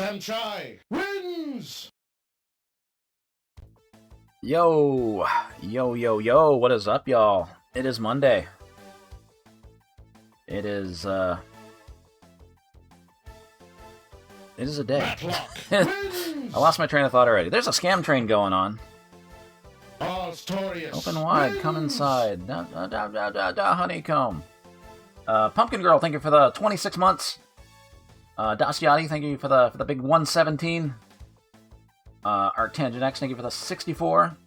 Samchai wins! Yo, what is up, y'all? It is Monday. It is a day. I lost my train of thought already. There's a scam train going on. Open wide, wins! come inside. Honeycomb. Pumpkin Girl, thank you for the 26 months. Dasyati, thank you for the big 117. Arctangent X, thank you for the 64.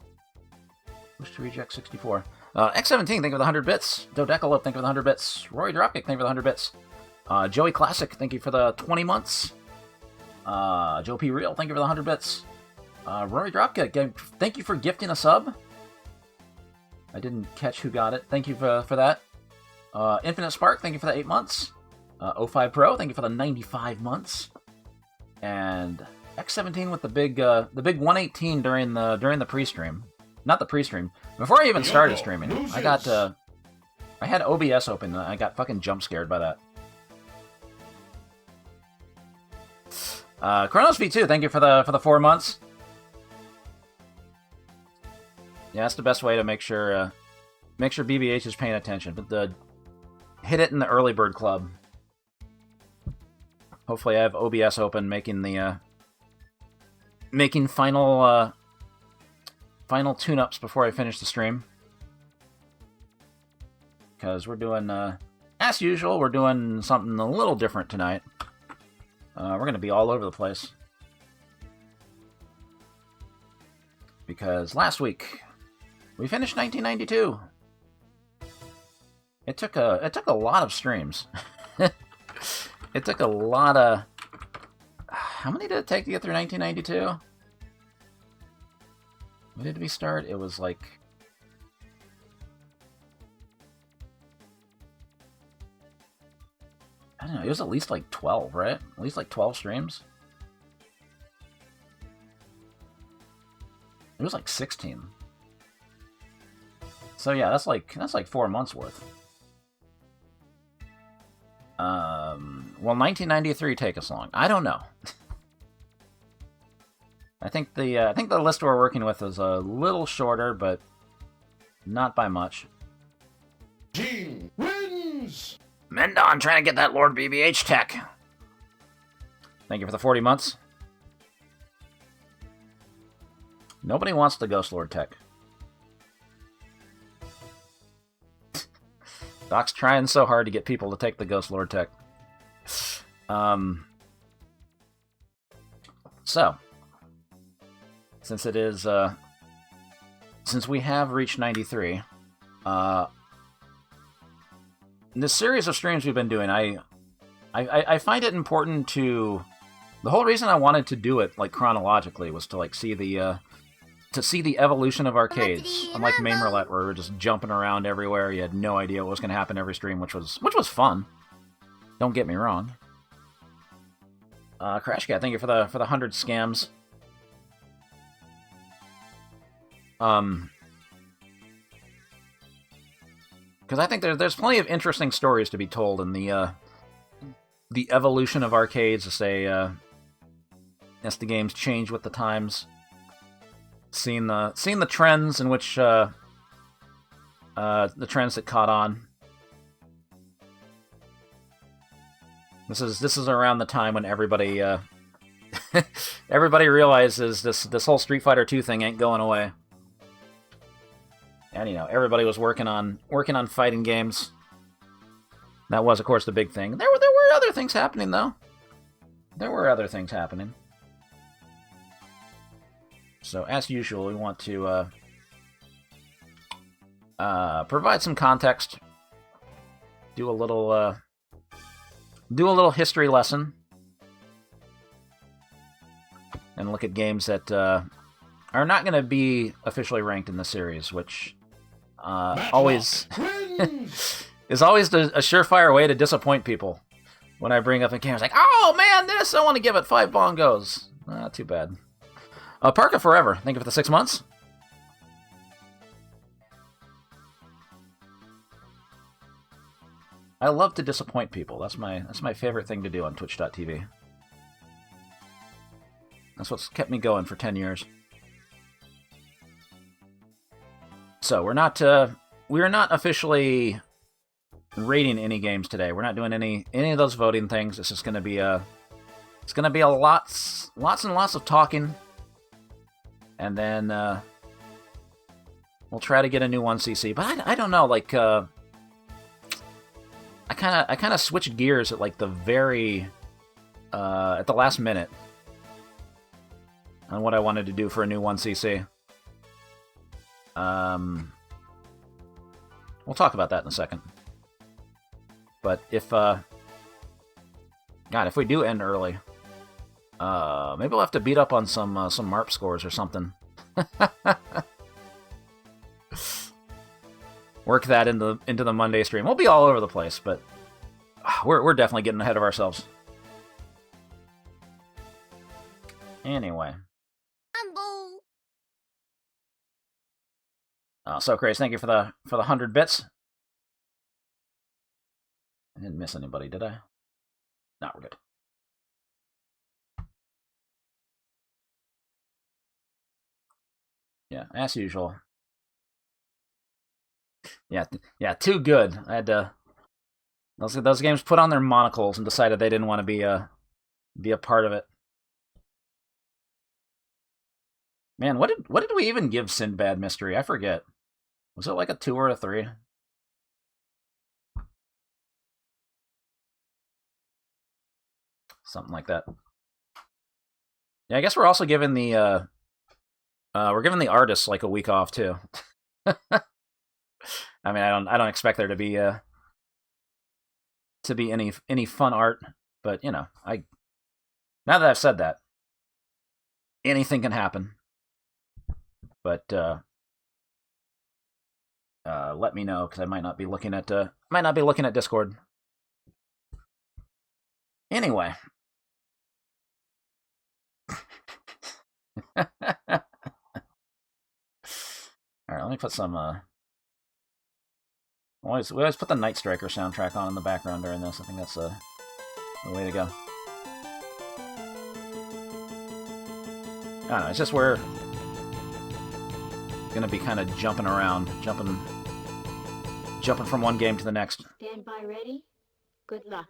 Wish to reject 64. X17, thank you for the 100 bits. Dodecalope, thank you for the 100 bits. Rory Dropkick, thank you for the 100 bits. Joey Classic, thank you for the 20 months. Joe P. Real, thank you for the 100 bits. Rory Dropkick, thank you for gifting a sub. I didn't catch who got it. Thank you for that. Infinite Spark, thank you for the 8 months. 05 Pro, thank you for the 95 months. And X17 with the big 118 during the pre-stream. Not the pre-stream. Before I even started streaming, I had OBS open and I got fucking jump scared by that. Chronos V2, thank you for the 4 months. Yeah, that's the best way to make sure BBH is paying attention. But hit it in the early bird club. Hopefully, I have OBS open, making final tune-ups before I finish the stream. Because we're doing, as usual, we're doing something a little different tonight. We're going to be all over the place. Because last week, we finished 1992. It took a lot of streams. It took a lot of... How many did it take to get through 1992? When did we start? It was like... I don't know, it was at least like 12, right? At least like 12 streams? It was like 16. So yeah, that's like 4 months worth. Will 1993 take us long? I don't know. I think the list we're working with is a little shorter, but not by much. Gene wins! Mendon trying to get that Lord BBH tech. Thank you for the 40 months. Nobody wants the Ghost Lord tech. Doc's trying so hard to get people to take the Ghost Lord tech. So, since it is, since we have reached 93, in this series of streams we've been doing, I find it important to... The whole reason I wanted to do it, like, chronologically was to, like, see the evolution of arcades. Unlike Main Roulette, where we were just jumping around everywhere, you had no idea what was going to happen every stream, which was fun. Don't get me wrong. Crash Cat, thank you for the 100 scams. Because I think there's plenty of interesting stories to be told in the evolution of arcades as the games change with the times. Seeing the trends in which the trends that caught on. This is around the time when everybody everybody realizes this whole Street Fighter 2 thing ain't going away. And everybody was working on fighting games. That was, of course, the big thing. There were other things happening though. There were other things happening. So, as usual, we want to provide some context, do a little history lesson, and look at games that are not going to be officially ranked in the series, which always is always a surefire way to disappoint people. When I bring up a game, it's like, oh man, this, I want to give it 5 bongos. Too bad. Parka Forever, thank you for the 6 months. I love to disappoint people. That's my favorite thing to do on Twitch.tv. That's what's kept me going for 10 years. So we're not officially rating any games today. We're not doing any of those voting things. It's just going to be a lots and lots of talking, and then we'll try to get a new 1cc. But I don't know, like I kind of switched gears at like the very at the last minute on what I wanted to do for a new 1cc. We'll talk about that in a second. But if if we do end early, maybe we'll have to beat up on some MARP scores or something. Work that into the Monday stream. We'll be all over the place, but we're definitely getting ahead of ourselves. Anyway. So Craze, thank you for the 100 bits. I didn't miss anybody, did I? No, we're good. Yeah, as usual. Yeah, too good. I had to. Those games put on their monocles and decided they didn't want to be a part of it. Man, what did we even give Sinbad Mystery? I forget. Was it like a 2 or a 3? Something like that. Yeah, I guess we're also giving the artists like a week off too. I mean, I don't expect there to be any fun art, but you know, now that I've said that, anything can happen. But let me know, because I might not be looking at Discord. Anyway. All right, let me put some. We always put the Night Striker soundtrack on in the background during this. I think that's the way to go. I don't know. It's just we're gonna be kind of jumping around, jumping from one game to the next. Stand by ready. Good luck.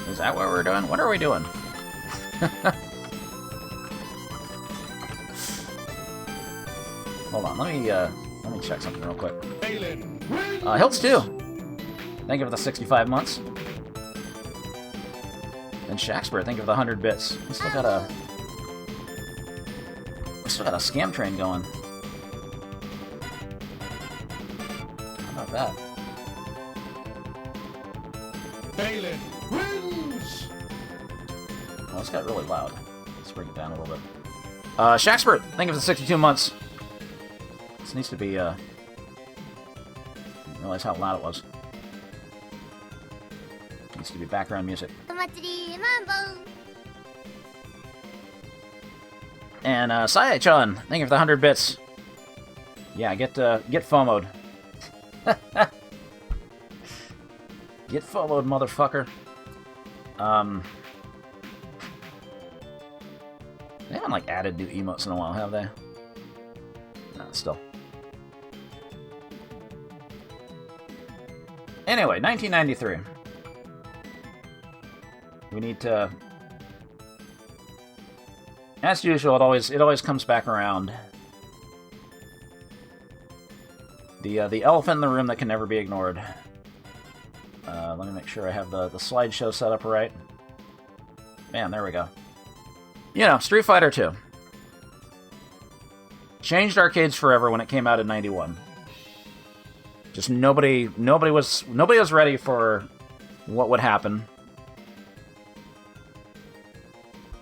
Is that what we're doing? What are we doing? Hold on, let me check something real quick. Hiltz 2. Thank you for the 65 months. And Shaxper, thank you for the 100 bits. We still got a scam train going. How about that? Balin wins! Well, it's got really loud. Let's bring it down a little bit. Shaxpert, thank you for the 62 months. This needs to be, I didn't realize how loud it was. It needs to be background music. And, Saya-chan, thank you for the 100 bits. Yeah, get FOMO'd. Get FOMO'd, motherfucker. They haven't, like, added new emotes in a while, have they? No, still. Anyway, 1993. We need to... As usual, it always comes back around. The elephant in the room that can never be ignored. Let me make sure I have the slideshow set up right. Man, there we go. You know, Street Fighter 2. Changed arcades forever when it came out in '91. Just nobody was ready for what would happen.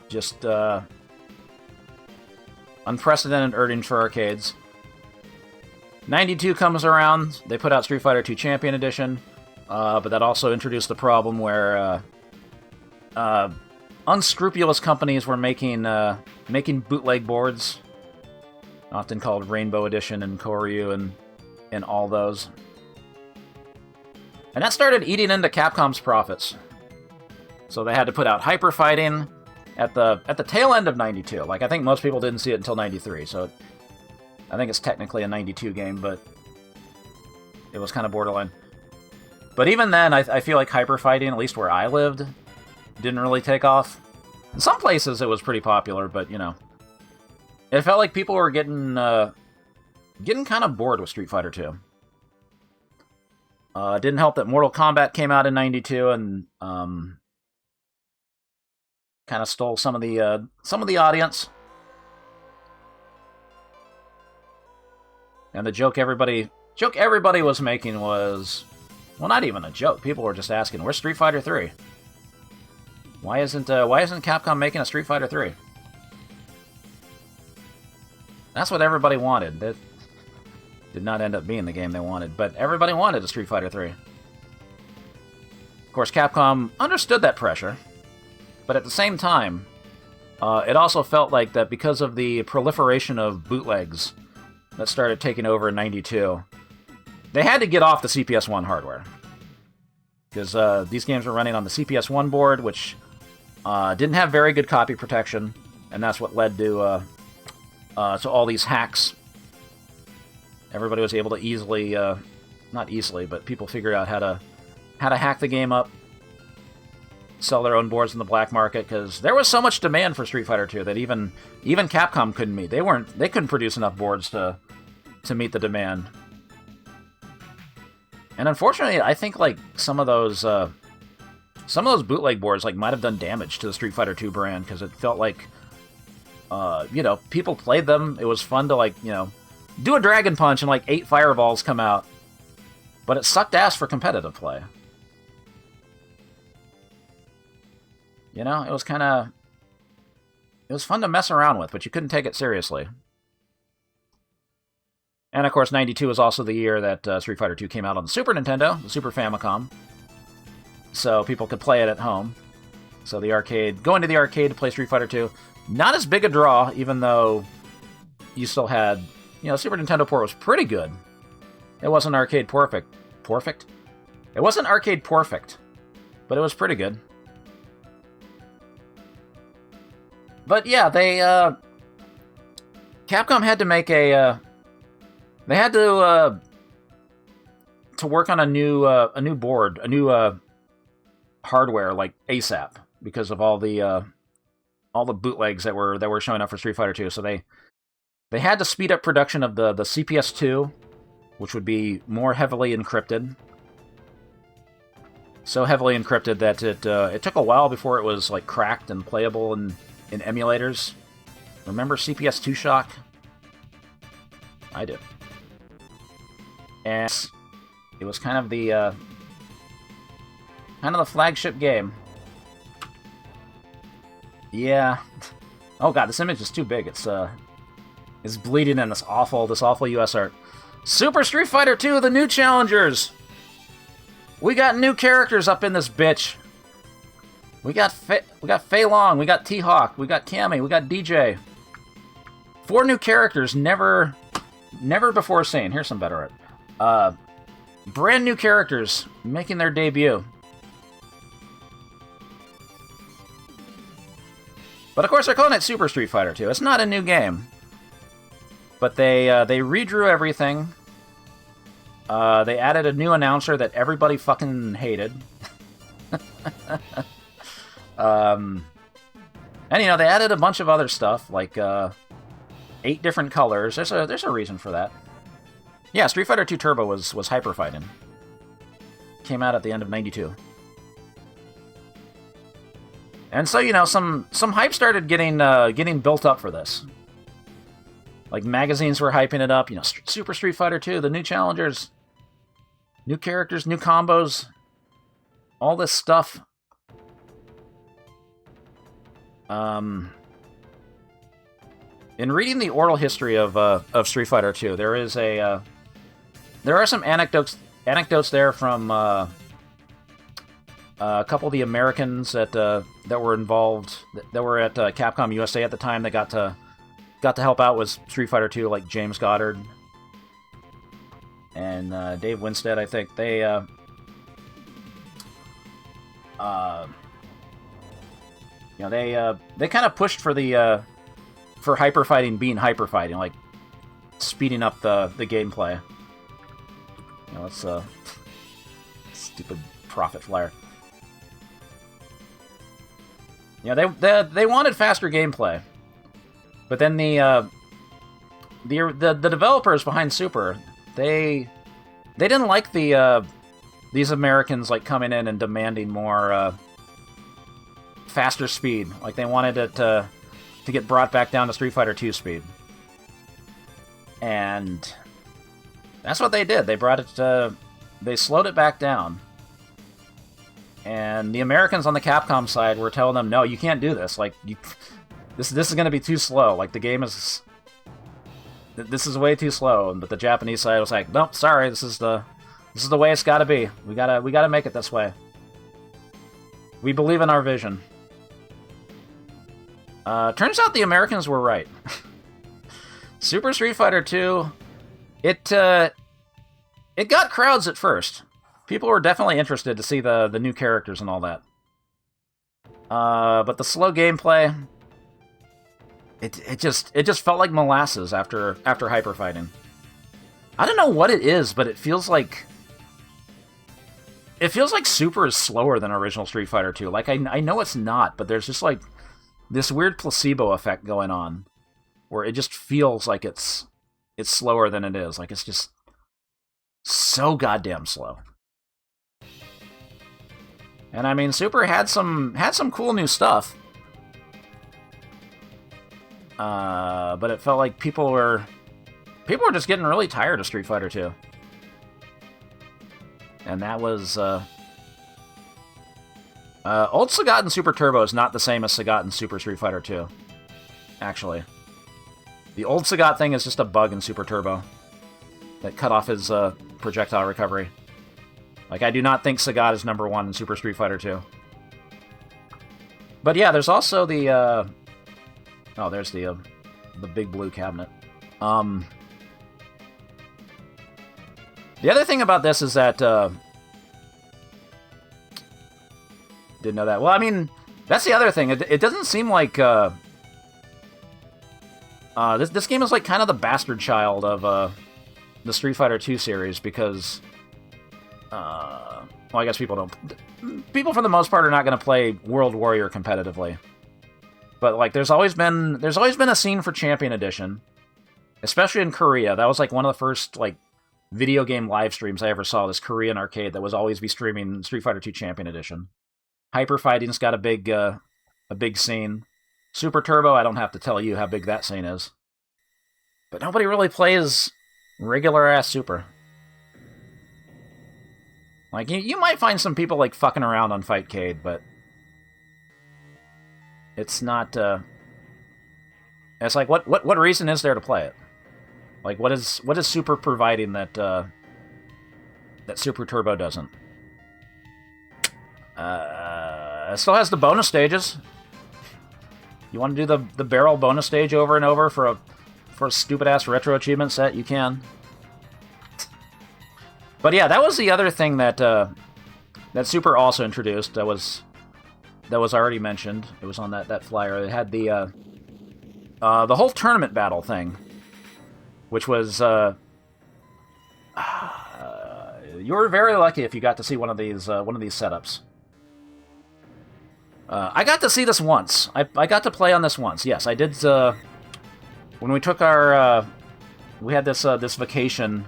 Just unprecedented earnings for arcades. 92 comes around, they put out Street Fighter 2 Champion Edition, but that also introduced the problem where unscrupulous companies were making bootleg boards, often called Rainbow Edition and Koryu and all those. And that started eating into Capcom's profits. So they had to put out Hyper Fighting at the tail end of 92. Like, I think most people didn't see it until 93, so I think it's technically a 92 game, but it was kind of borderline. But even then, I feel like Hyper Fighting, at least where I lived, didn't really take off. In some places it was pretty popular, but, you know, it felt like people were getting kind of bored with Street Fighter 2. It didn't help that Mortal Kombat came out in 92 and kind of stole some of the audience. And the joke everybody was making was, well, not even a joke. People were just asking, "Where's Street Fighter 3? Why isn't Capcom making a Street Fighter 3?" That's what everybody wanted. That did not end up being the game they wanted, but everybody wanted a Street Fighter 3. Of course, Capcom understood that pressure, but at the same time, it also felt like that because of the proliferation of bootlegs that started taking over in 92, they had to get off the CPS-1 hardware. Because these games were running on the CPS-1 board, which didn't have very good copy protection, and that's what led to all these hacks. Everybody was able to easily, not easily, but people figured out how to hack the game up, sell their own boards in the black market, because there was so much demand for Street Fighter 2 that even Capcom couldn't meet. They couldn't produce enough boards to meet the demand. And unfortunately, I think like some of those bootleg boards like might have done damage to the Street Fighter 2 brand, because it felt like people played them. It was fun to do a Dragon Punch and 8 fireballs come out, but it sucked ass for competitive play. It was it was fun to mess around with, but you couldn't take it seriously. And of course, 92 was also the year that Street Fighter 2 came out on the Super Nintendo, the Super Famicom, so people could play it at home. So going to the arcade to play Street Fighter 2, not as big a draw, even though you still had, Super Nintendo port was pretty good. It wasn't arcade perfect. It wasn't arcade perfect, but it was pretty good. But yeah, Capcom had to make they had to work on a new board, a new hardware ASAP, because of all the bootlegs that were showing up for Street Fighter 2. So they had to speed up production of the CPS-2, which would be more heavily encrypted. So heavily encrypted that it took a while before it was cracked and playable in emulators. Remember CPS-2 Shock? I do. And it was kind of the flagship game. Yeah. Oh god, this image is too big. It's bleeding in this awful US art. Super Street Fighter 2, the new challengers. We got new characters up in this bitch. We got Fei Long, we got T-Hawk, we got Cammy, we got DJ. 4 new characters never before seen. Here's some better art. Brand new characters making their debut. But of course they're calling it Super Street Fighter 2. It's not a new game. But they redrew everything. They added a new announcer that everybody fucking hated. And they added a bunch of other stuff, 8 different colors. There's a reason for that. Yeah, Street Fighter 2 Turbo was Hyper Fighting. Came out at the end of 92. And so, some hype started getting built up for this. Magazines were hyping it up, Super Street Fighter 2, the new challengers, new characters, new combos, all this stuff. In reading the oral history of Street Fighter 2, there are some anecdotes there from a couple of the Americans that were involved, that were at Capcom USA at the time, that got to help out with Street Fighter 2, like James Goddard and Dave Winstead, I think. You know, they kind of pushed for the for hyper fighting being hyper fighting, like speeding up the gameplay. You know, it's a stupid profit flyer. You know, they wanted faster gameplay, but then the developers behind Super, they didn't like these Americans like coming in and demanding more faster speed. Like they wanted it to get brought back down to Street Fighter 2 speed, and that's what they did. They brought it. They slowed it back down. And the Americans on the Capcom side were telling them, no, you can't do this. Like, this is going to be too slow. Like, the game is... This is way too slow. But the Japanese side was like, nope, sorry, this is the way it's got to be. We gotta make it this way. We believe in our vision. Turns out the Americans were right. Super Street Fighter 2, it got crowds at first. People were definitely interested to see the new characters and all that. But the slow gameplay, it just felt like molasses after hyper fighting. I don't know what it is, but it feels like Super is slower than original Street Fighter 2. Like I know it's not, but there's just like this weird placebo effect going on, where it just feels like it's slower than it is. Like it's just so goddamn slow. And I mean, Super had some cool new stuff, but it felt like people were just getting really tired of Street Fighter 2, and that was old Sagat in Super Turbo is not the same as Sagat in Super Street Fighter 2. Actually, the old Sagat thing is just a bug in Super Turbo that cut off his projectile recovery. Like, I do not think Sagat is number 1 in Super Street Fighter 2. But yeah, there's also the, oh, there's the big blue cabinet. The other thing about this is that, didn't know that. Well, I mean, that's the other thing. It doesn't seem like, this game is like kind of the bastard child of, the Street Fighter 2 series, because... well, I guess people for the most part are not going to play World Warrior competitively. But like, there's always been a scene for Champion Edition, especially in Korea. That was like one of the first like video game live streams I ever saw. This Korean arcade that was always be streaming Street Fighter 2 Champion Edition. Hyper Fighting's got a big scene. Super Turbo, I don't have to tell you how big that scene is. But nobody really plays regular ass Super. Like, you might find some people, like, fucking around on Fightcade, but... It's not, It's like, what reason is there to play it? Like, what is Super providing that, that Super Turbo doesn't? It still has the bonus stages. You want to do the barrel bonus stage over and over for a stupid-ass retro achievement set? You can. But yeah, that was the other thing that that Super also introduced. That was already mentioned. It was on that flyer. It had the whole tournament battle thing, which was you were very lucky if you got to see one of these setups. I got to see this once. I got to play on this once. Yes, I did. When we took our we had this vacation.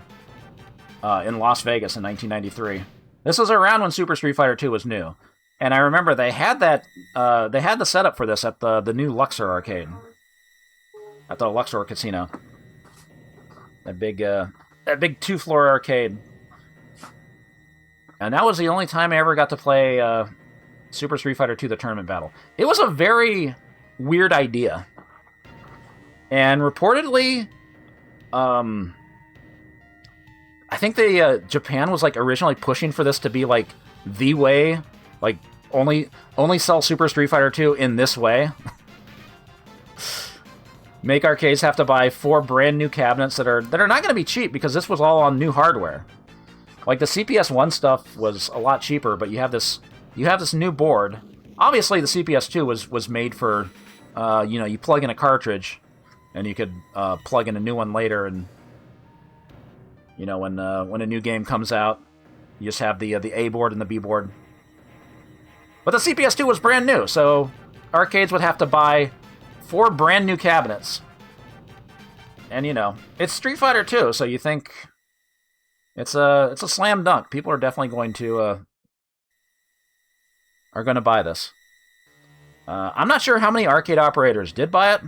In Las Vegas in 1993. This was around when Super Street Fighter 2 was new. And I remember they had the setup for this at the new Luxor arcade. At the Luxor Casino. That big 2-floor arcade. And that was the only time I ever got to play Super Street Fighter 2 The Tournament Battle. It was a very weird idea. And reportedly, I think Japan was like originally pushing for this to be like the way, like only sell Super Street Fighter 2 in this way. Make arcades have to buy 4 brand new cabinets that are not going to be cheap, because this was all on new hardware. Like the CPS-1 stuff was a lot cheaper, but you have this new board. obviously the CPS2 was made for, you plug in a cartridge, and you could plug in a new one later, and when a new game comes out, you just have the A board and the B board. But the CPS2 was brand new, so arcades would have to buy 4 brand new cabinets. And it's Street Fighter 2, so you think it's a slam dunk. People are definitely going to buy this. I'm not sure how many arcade operators did buy it,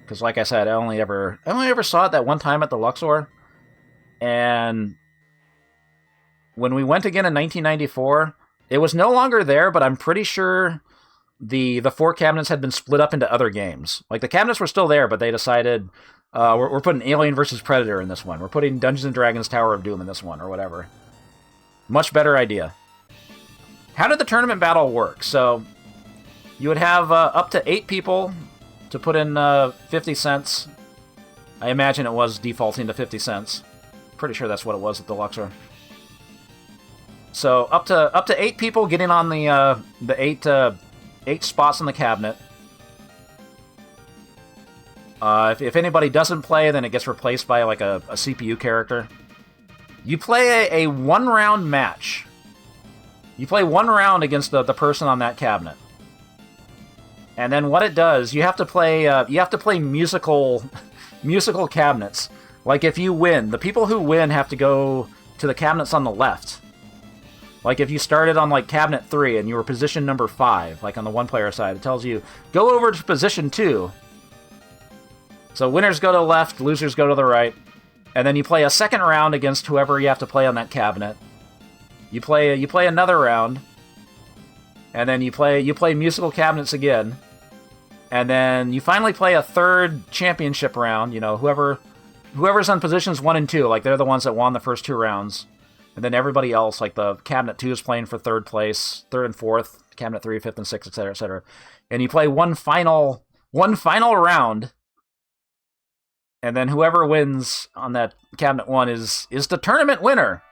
because like I said, I only ever saw it that one time at the Luxor, and when we went again in 1994, it was no longer there, but I'm pretty sure the 4 cabinets had been split up into other games. Like, the cabinets were still there, but they decided, we're putting Alien vs. Predator in this one. We're putting Dungeons & Dragons Tower of Doom in this one, or whatever. Much better idea. How did the tournament battle work? So, you would have up to 8 people to put in 50 cents. I imagine it was defaulting to 50 cents. Pretty sure that's what it was at the Luxor. So up to 8 people getting on the 8 spots in the cabinet. If anybody doesn't play, then it gets replaced by like a CPU character. You play a 1-round match. You play 1 round against the person on that cabinet. And then what it does, you have to play musical cabinets. Like, if you win, the people who win have to go to the cabinets on the left. Like, if you started on, like, cabinet 3 and you were position number 5, like on the one-player side, it tells you, go over to position 2. So winners go to the left, losers go to the right. And then you play a second round against whoever you have to play on that cabinet. You play another round. And then you play musical cabinets again. And then you finally play a third championship round. Whoever's on positions 1 and 2, like, they're the ones that won the first 2 rounds. And then everybody else, like the cabinet 2 is playing for 3rd place, 3rd and 4th, cabinet 3, 5th and 6th, etc., etc. And you play one final round, and then whoever wins on that cabinet 1 is the tournament winner.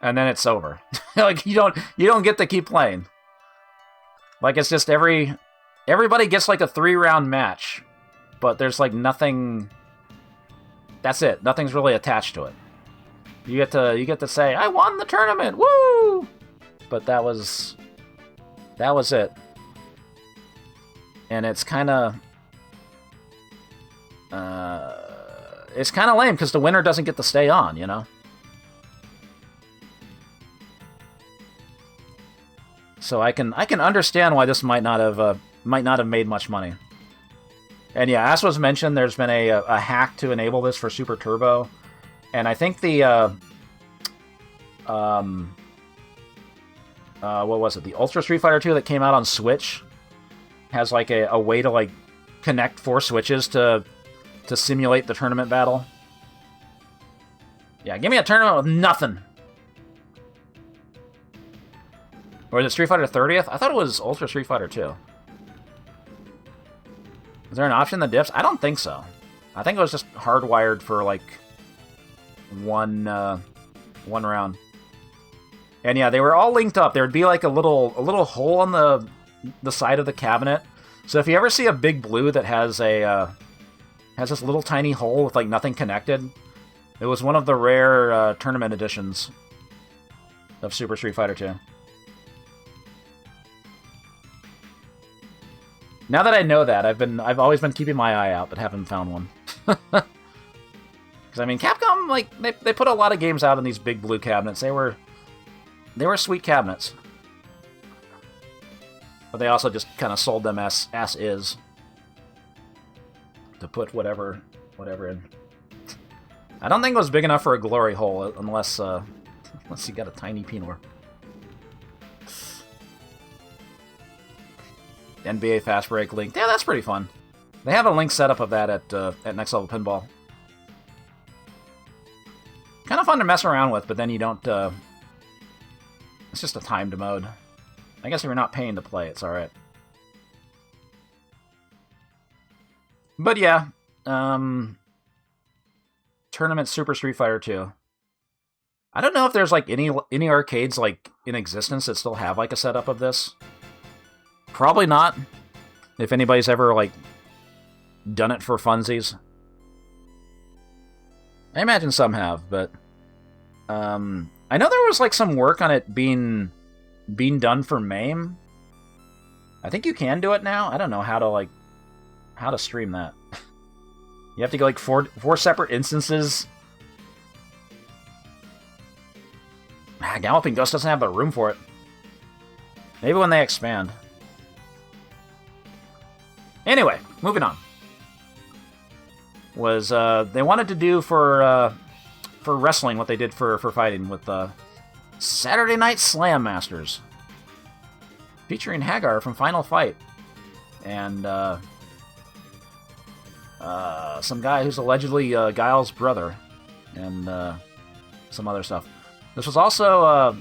And then it's over. Like, you don't get to keep playing. Like, it's just everybody gets like a 3-round match, but there's like nothing. That's it. Nothing's really attached to it. You get to say, I won the tournament, woo! But that was it. And it's kind of lame because the winner doesn't get to stay on, So I can understand why this might not have made much money. And yeah, as was mentioned, there's been a hack to enable this for Super Turbo. And I think the, what was it? The Ultra Street Fighter 2 that came out on Switch has like a way to like connect 4 switches to simulate the tournament battle. Yeah, give me a tournament with nothing. Or is it Street Fighter 30th? I thought it was Ultra Street Fighter 2. Is there an option that dips? I don't think so. I think it was just hardwired for like one round. And yeah, they were all linked up. There would be like a little hole on the side of the cabinet. So if you ever see a big blue that has this little tiny hole with like nothing connected, it was one of the rare tournament editions of Super Street Fighter 2. Now that I know that, I've always been keeping my eye out, but haven't found one. Because I mean, Capcom, like, they put a lot of games out in these big blue cabinets. They were sweet cabinets, but they also just kind of sold them as is to put whatever in. I don't think it was big enough for a glory hole unless you got a tiny Pinor. NBA Fast Break link. Yeah, that's pretty fun. They have a link setup of that at Next Level Pinball. Kind of fun to mess around with, but then you don't... it's just a timed mode. I guess if you're not paying to play, it's alright. But yeah, Tournament Super Street Fighter 2. I don't know if there's like any arcades like in existence that still have like a setup of this. Probably not. If anybody's ever like done it for funsies, I imagine some have, but I know there was like some work on it being done for MAME. I think you can do it now. I don't know how to stream that. You have to go like four separate instances. Galloping Ghost doesn't have the room for it. Maybe when they expand. Anyway, moving on. Was they wanted to do for wrestling what they did for fighting with Saturday Night Slam Masters, featuring Hagar from Final Fight and some guy who's allegedly Guile's brother and some other stuff. This was also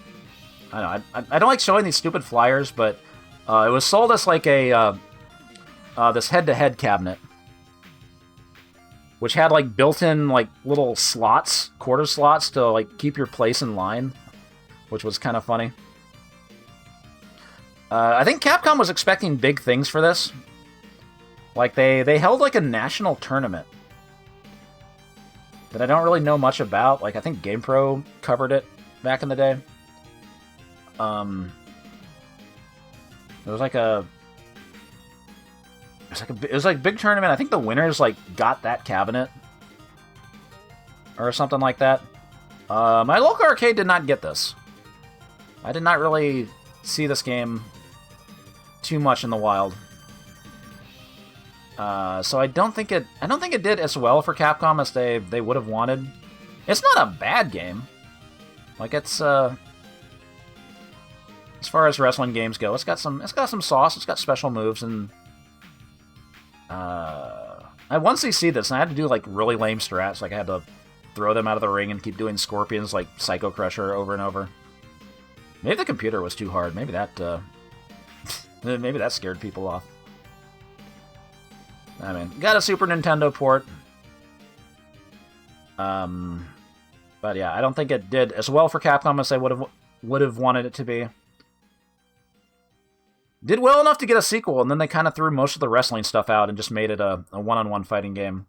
I don't like showing these stupid flyers, but it was sold as like a this head-to-head cabinet, which had like built-in like little slots, quarter slots to like keep your place in line, which was kind of funny. I think Capcom was expecting big things for this. Like they held like a national tournament that I don't really know much about. Like I think GamePro covered it back in the day. It was like a big tournament. I think the winners like got that cabinet or something like that. My local arcade did not get this. I did not really see this game too much in the wild. So I don't think it did as well for Capcom as they would have wanted. It's not a bad game. Like it's as far as wrestling games go, it's got some sauce. It's got special moves, and I once see this, and I had to do like really lame strats. Like I had to throw them out of the ring and keep doing scorpions like Psycho Crusher over and over. Maybe the computer was too hard. Maybe that maybe that scared people off. I mean, got a Super Nintendo port. But yeah, I don't think it did as well for Capcom as they would have wanted it to be. Did well enough to get a sequel, and then they kind of threw most of the wrestling stuff out and just made it a one-on-one fighting game.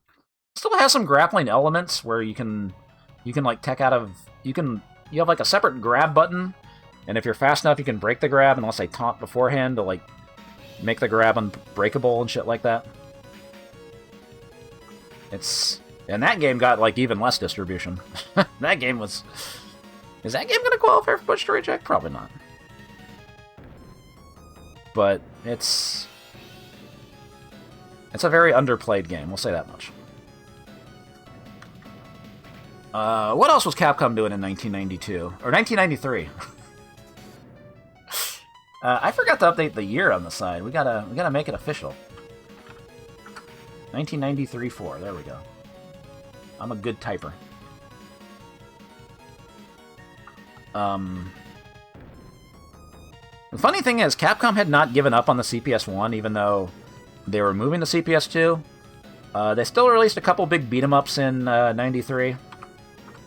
Still has some grappling elements where you can like tech out of you have like a separate grab button, and if you're fast enough, you can break the grab unless they taunt beforehand to like make the grab unbreakable and shit like that. And that game got like even less distribution. That game was. Is that game going to qualify for Push to Reject? Probably not. But it's a very underplayed game. We'll say that much. What else was Capcom doing in 1992 or 1993? I forgot to update the year on the side. We gotta make it official. 1993-4. There we go. I'm a good typer. The funny thing is, Capcom had not given up on the CPS-1, even though they were moving to CPS-2. They still released a couple big beat-em-ups in 93,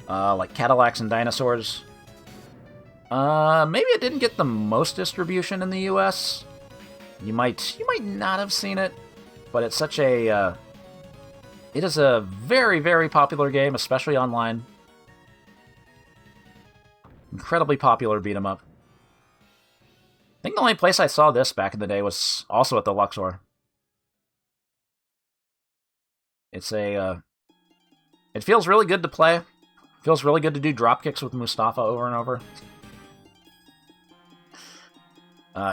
like Cadillacs and Dinosaurs. Maybe it didn't get the most distribution in the US. You might not have seen it, but it's such a it is a very, very popular game, especially online. Incredibly popular beat-em-up. I think the only place I saw this back in the day was also at the Luxor. It feels really good to play. Feels really good to do dropkicks with Mustafa over and over.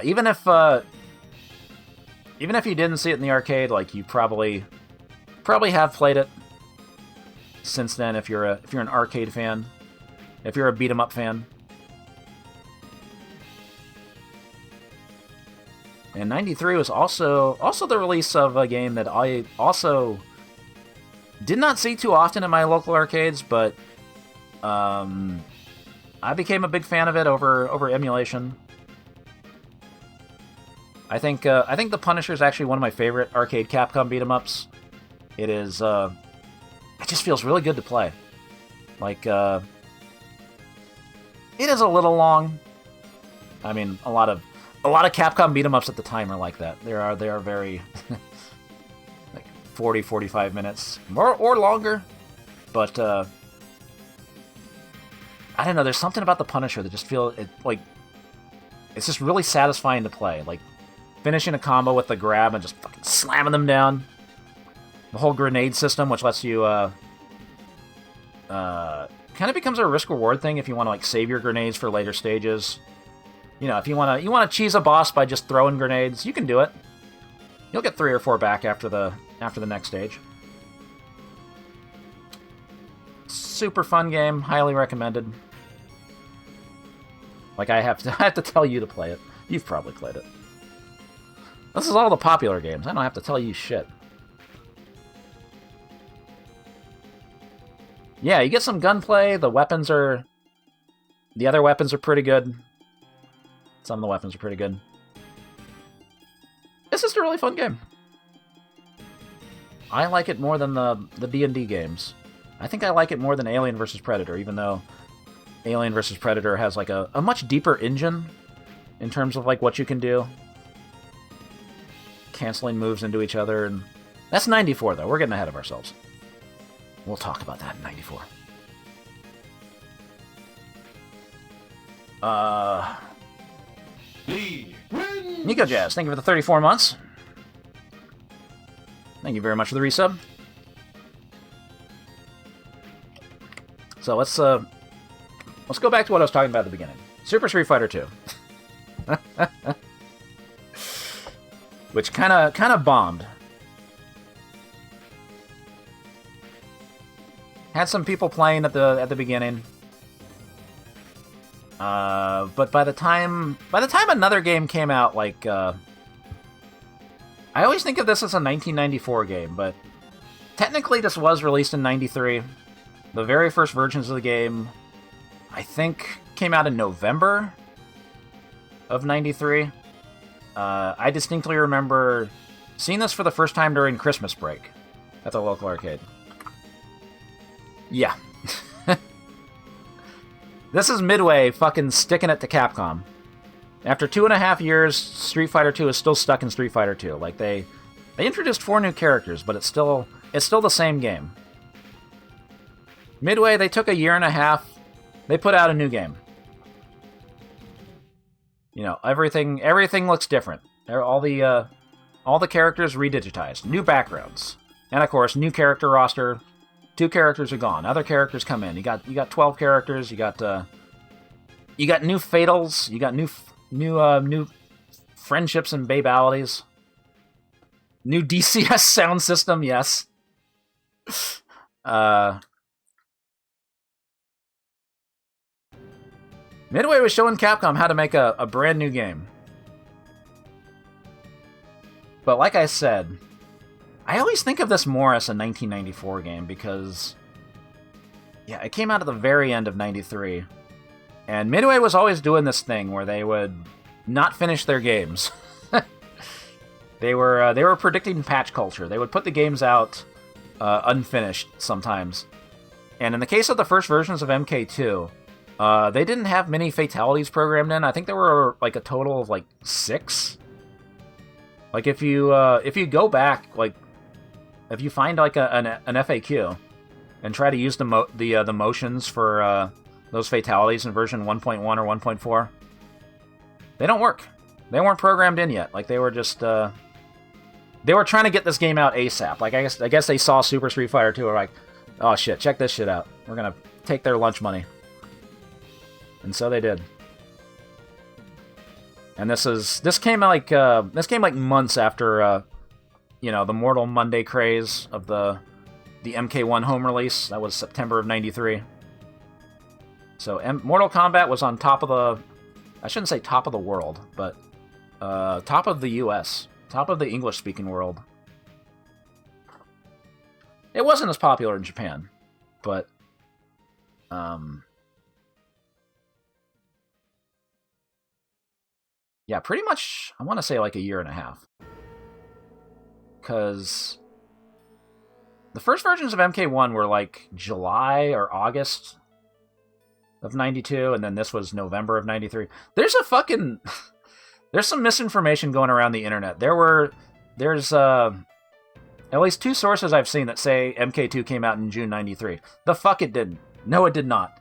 Even if you didn't see it in the arcade, like you probably have played it since then. If you're an arcade fan, if you're a beat 'em up fan. And 93 was also the release of a game that I also did not see too often in my local arcades, but I became a big fan of it over emulation. I think The Punisher is actually one of my favorite arcade Capcom beat-em-ups. It is it just feels really good to play. Like It is a little long. I mean, a lot of Capcom beat 'em ups at the time are like that. They are very like 40, 45 minutes or longer. But I don't know. There's something about the Punisher that just it's just really satisfying to play. Like finishing a combo with the grab and just fucking slamming them down. The whole grenade system, which lets you kind of becomes a risk-reward thing if you want to like save your grenades for later stages. You know, if you want to cheese a boss by just throwing grenades, you can do it. You'll get 3 or 4 back after the next stage. Super fun game, highly recommended. Like I have to tell you to play it. You've probably played it. This is all the popular games. I don't have to tell you shit. Yeah, you get some gunplay. The other weapons are pretty good. Some of the weapons are pretty good. It's just a really fun game. I like it more than the D&D games. I think I like it more than Alien vs. Predator, even though Alien vs. Predator has like a much deeper engine in terms of like what you can do. Canceling moves into each other. And that's 94, though. We're getting ahead of ourselves. We'll talk about that in 94. Nico Jazz, thank you for the 34 months. Thank you very much for the resub. So let's go back to what I was talking about at the beginning. Super Street Fighter 2. Which kind of bombed. Had some people playing at the beginning, but by the time another game came out, like I always think of this as a 1994 game, but technically this was released in '93. The very first versions of the game, I think, came out in November of '93. I distinctly remember seeing this for the first time during Christmas break at the local arcade. Yeah. This is Midway fucking sticking it to Capcom. After 2.5 years, Street Fighter 2 is still stuck in Street Fighter 2. Like, they introduced 4 new characters, but it's still the same game. Midway, they took a 1.5 years, they put out a new game. You know, everything looks different. All the characters redigitized, new backgrounds, and of course, new character roster. 2 characters are gone. Other characters come in. You got 12 characters. You got new fatals. You got new friendships and babalities. New DCS sound system. Yes. Midway was showing Capcom how to make a brand new game. But like I said, I always think of this more as a 1994 game because, yeah, it came out at the very end of '93, and Midway was always doing this thing where they would not finish their games. They were predicting patch culture. They would put the games out unfinished sometimes, and in the case of the first versions of MK2, they didn't have many fatalities programmed in. I think there were like a total of like 6. Like if you go back, like if you find like an FAQ and try to use the motions for those fatalities in version 1.1 or 1.4, they don't work. They weren't programmed in yet. Like they were just they were trying to get this game out ASAP. Like I guess they saw Super Street Fighter 2 and were like, oh shit, check this shit out. We're gonna take their lunch money. And so they did. And this came like months after the Mortal Monday craze of the MK1 home release. That was September of '93. So Mortal Kombat was on top of I shouldn't say top of the world, but top of the US, top of the English-speaking world. It wasn't as popular in Japan, but yeah, pretty much, I want to say like 1.5 years. Because the first versions of MK1 were like July or August of 92, and then this was November of 93. There's a fucking... There's some misinformation going around the internet. There's at least 2 sources I've seen that say MK2 came out in June 93. The fuck it didn't. No, it did not.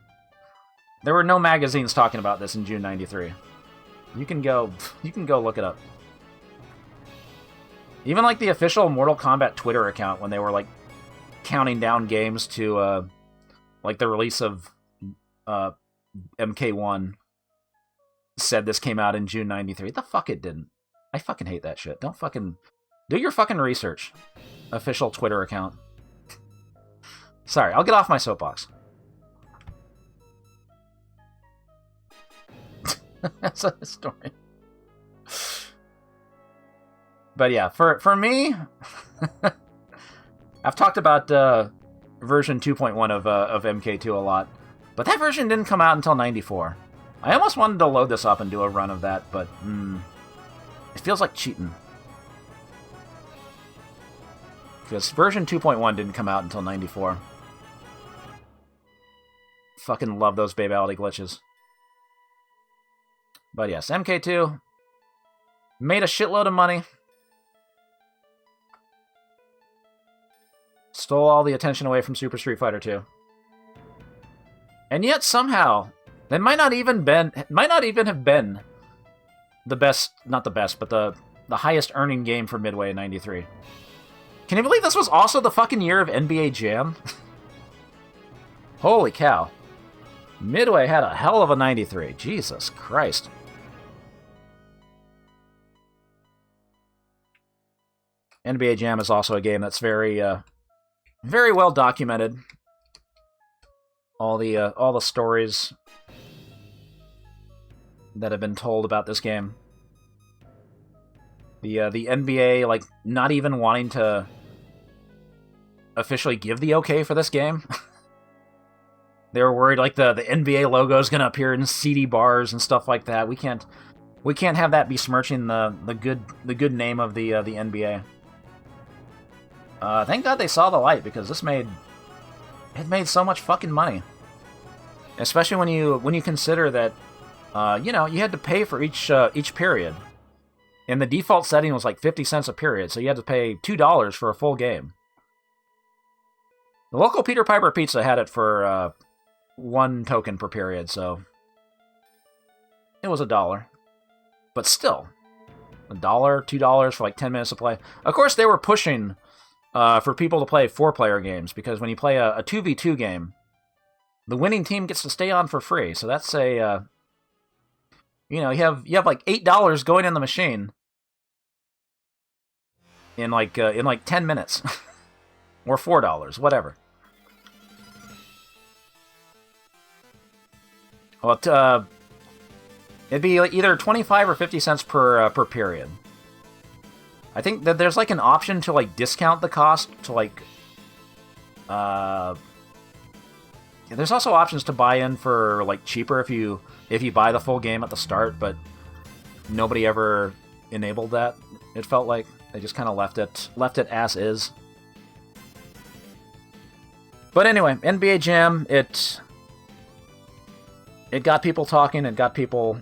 There were no magazines talking about this in June 93. You can go look it up. Even like the official Mortal Kombat Twitter account, when they were like counting down games to like the release of MK1, said this came out in June 93. The fuck it didn't. I fucking hate that shit. Don't fucking... Do your fucking research. Official Twitter account. Sorry, I'll get off my soapbox. That's a story. But yeah, for me, I've talked about version 2.1 of MK2 a lot, but that version didn't come out until 94. I almost wanted to load this up and do a run of that, but it feels like cheating. Because version 2.1 didn't come out until 94. Fucking love those babality glitches. But yes, MK2 made a shitload of money. Stole all the attention away from Super Street Fighter 2. And yet somehow, it might not even have been the best, not the best, but the highest earning game for Midway in 93. Can you believe this was also the fucking year of NBA Jam? Holy cow. Midway had a hell of a 93. Jesus Christ. NBA Jam is also a game that's very well documented. All the stories that have been told about this game. The NBA like not even wanting to officially give the okay for this game. They were worried like the NBA logo is going to appear in CD bars and stuff like that. We can't have that besmirching the good name of the NBA. Thank God they saw the light, because this made so much fucking money. Especially when you consider that you had to pay for each period. And the default setting was like 50 cents a period, so you had to pay $2 for a full game. The local Peter Piper Pizza had it for 1 token per period, so it was $1. But still, $1, $2 for like 10 minutes of play. Of course, they were pushing for people to play 4-player games, because when you play a 2v2 game, the winning team gets to stay on for free. So that's a you have like $8 going in the machine in like 10 minutes. Or $4, whatever. Well, it'd be like either 25 or 50 cents per period. I think that there's like an option to like discount the cost to like there's also options to buy in for like cheaper if you buy the full game at the start, but nobody ever enabled that. It felt like they just kind of left it as is. But anyway, NBA Jam, it got people talking, it got people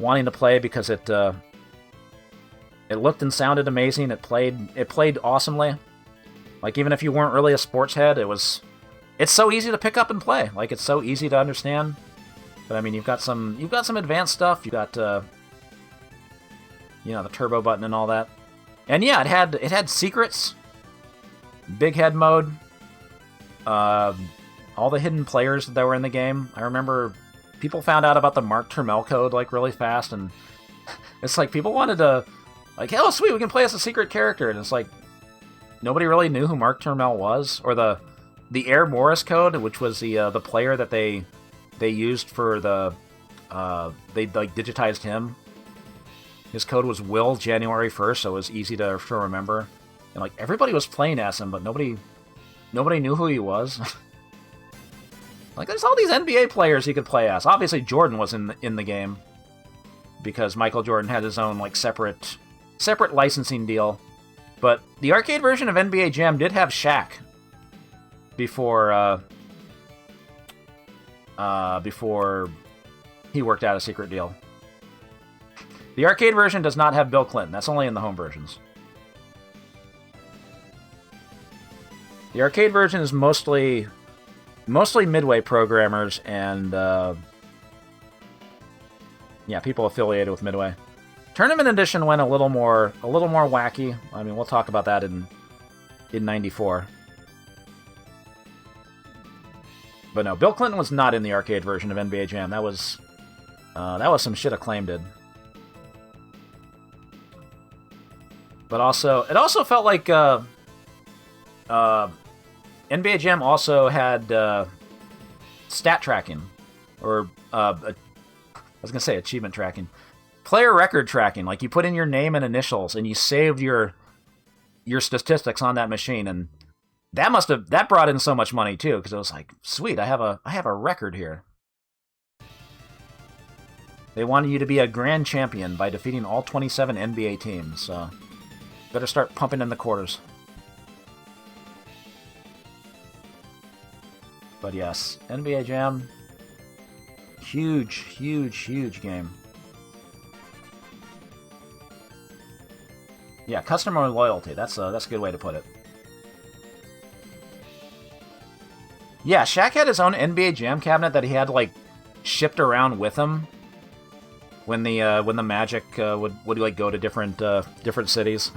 wanting to play because it looked and sounded amazing. It played awesomely. Like, even if you weren't really a sports head, it's so easy to pick up and play. Like, it's so easy to understand. But I mean, you've got some advanced stuff. You got the turbo button and all that. And yeah, it had secrets, big head mode, all the hidden players that were in the game. I remember people found out about the Mark Turmel code like really fast, and it's like people wanted to, like, oh sweet, we can play as a secret character, and it's like nobody really knew who Mark Turmel was, or the Air Morris code, which was the player that they used for they like digitized him. His code was Will January 1st, so it was easy to remember, and like everybody was playing as him, but nobody knew who he was. Like, there's all these NBA players he could play as. Obviously, Jordan was in the game, because Michael Jordan had his own like separate licensing deal. But the arcade version of NBA Jam did have Shaq before before he worked out a secret deal. The arcade version does not have Bill Clinton. That's only in the home versions. The arcade version is mostly Midway programmers and yeah, people affiliated with Midway. Tournament Edition went a little more wacky. I mean, we'll talk about that in '94. But no, Bill Clinton was not in the arcade version of NBA Jam. That was some shit Acclaim did. But also, it also felt like NBA Jam also had stat tracking, or I was gonna say achievement tracking, player record tracking. Like you put in your name and initials, and you saved your statistics on that machine, and that brought in so much money too, because it was like, sweet, I have a record here. They wanted you to be a grand champion by defeating all 27 NBA teams, so better start pumping in the quarters. But yes, NBA Jam, huge game. Yeah, customer loyalty. That's a good way to put it. Yeah, Shaq had his own NBA Jam cabinet that he had like shipped around with him when the Magic would like go to different cities.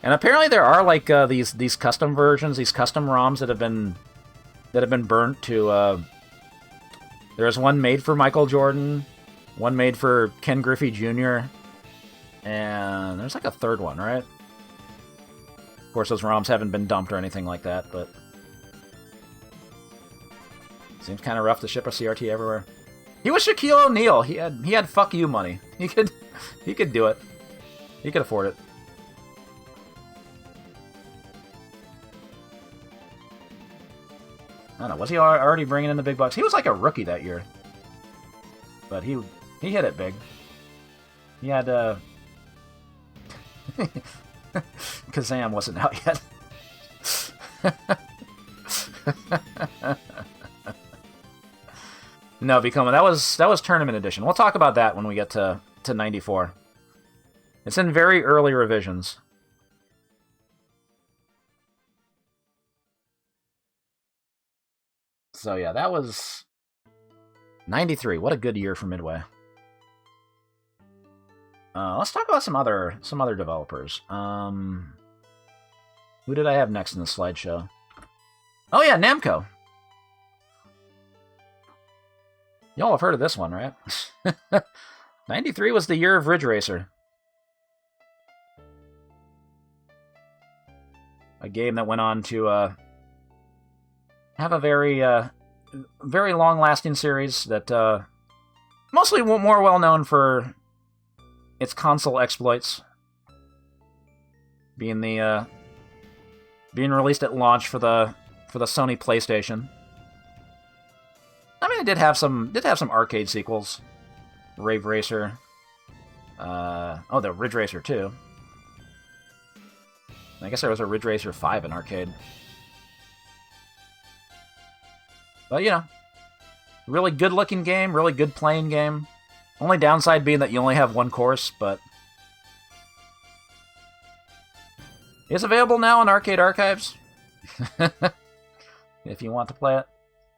And apparently there are like these custom versions, these custom ROMs that have been burnt to. There's one made for Michael Jordan, one made for Ken Griffey Jr., and there's like a third one, right? Of course, those ROMs haven't been dumped or anything like that, but seems kind of rough to ship a CRT everywhere. He was Shaquille O'Neal. He had fuck you money. He could do it. He could afford it. I don't know. Was he already bringing in the big bucks? He was like a rookie that year, but he hit it big. He had Kazam wasn't out yet. No, that was Tournament Edition. We'll talk about that when we get to '94. It's in very early revisions. So yeah, that was '93. What a good year for Midway. Let's talk about some other developers. Who did I have next in the slideshow? Oh yeah, Namco. Y'all have heard of this one, right? '93 was the year of Ridge Racer. A game that went on to have a very long-lasting series that mostly more well-known for its console exploits, being released at launch for the Sony PlayStation. I mean, it did have some arcade sequels, Rave Racer. The Ridge Racer 2. I guess there was a Ridge Racer 5 in arcade. But, you know, really good-looking game, really good playing game. Only downside being that you only have one course, but it's available now on Arcade Archives. If you want to play it.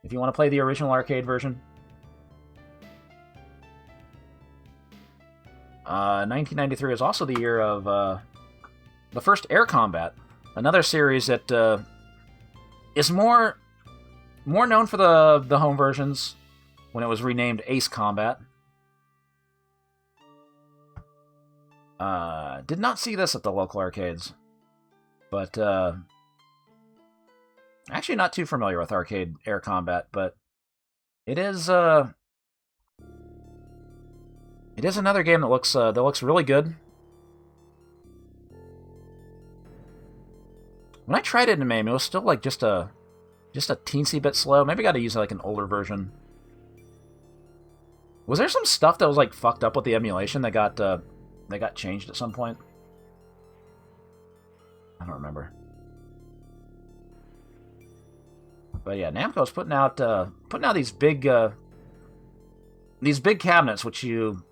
If you want to play the original arcade version. 1993 is also the year of the first Air Combat, another series that is more known for the home versions when it was renamed Ace Combat. Did not see this at the local arcades, but actually not too familiar with arcade Air Combat, but it is another game that looks really good. When I tried it in MAME, it was still like just a teensy bit slow. Maybe I got to use like an older version. Was there some stuff that was like fucked up with the emulation that got changed at some point? I don't remember. But yeah, Namco's putting out these big cabinets, which you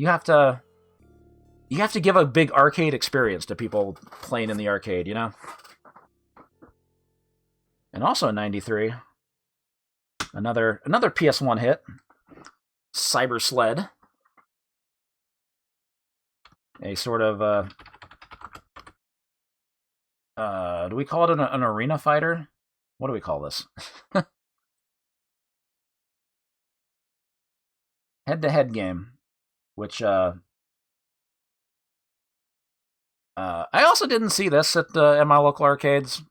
have to give a big arcade experience to people playing in the arcade, you know. And also in '93, another PS1 hit, Cyber Sled, a sort of do we call it an arena fighter? What do we call this? Head-to-head game, which I also didn't see this at my local arcades.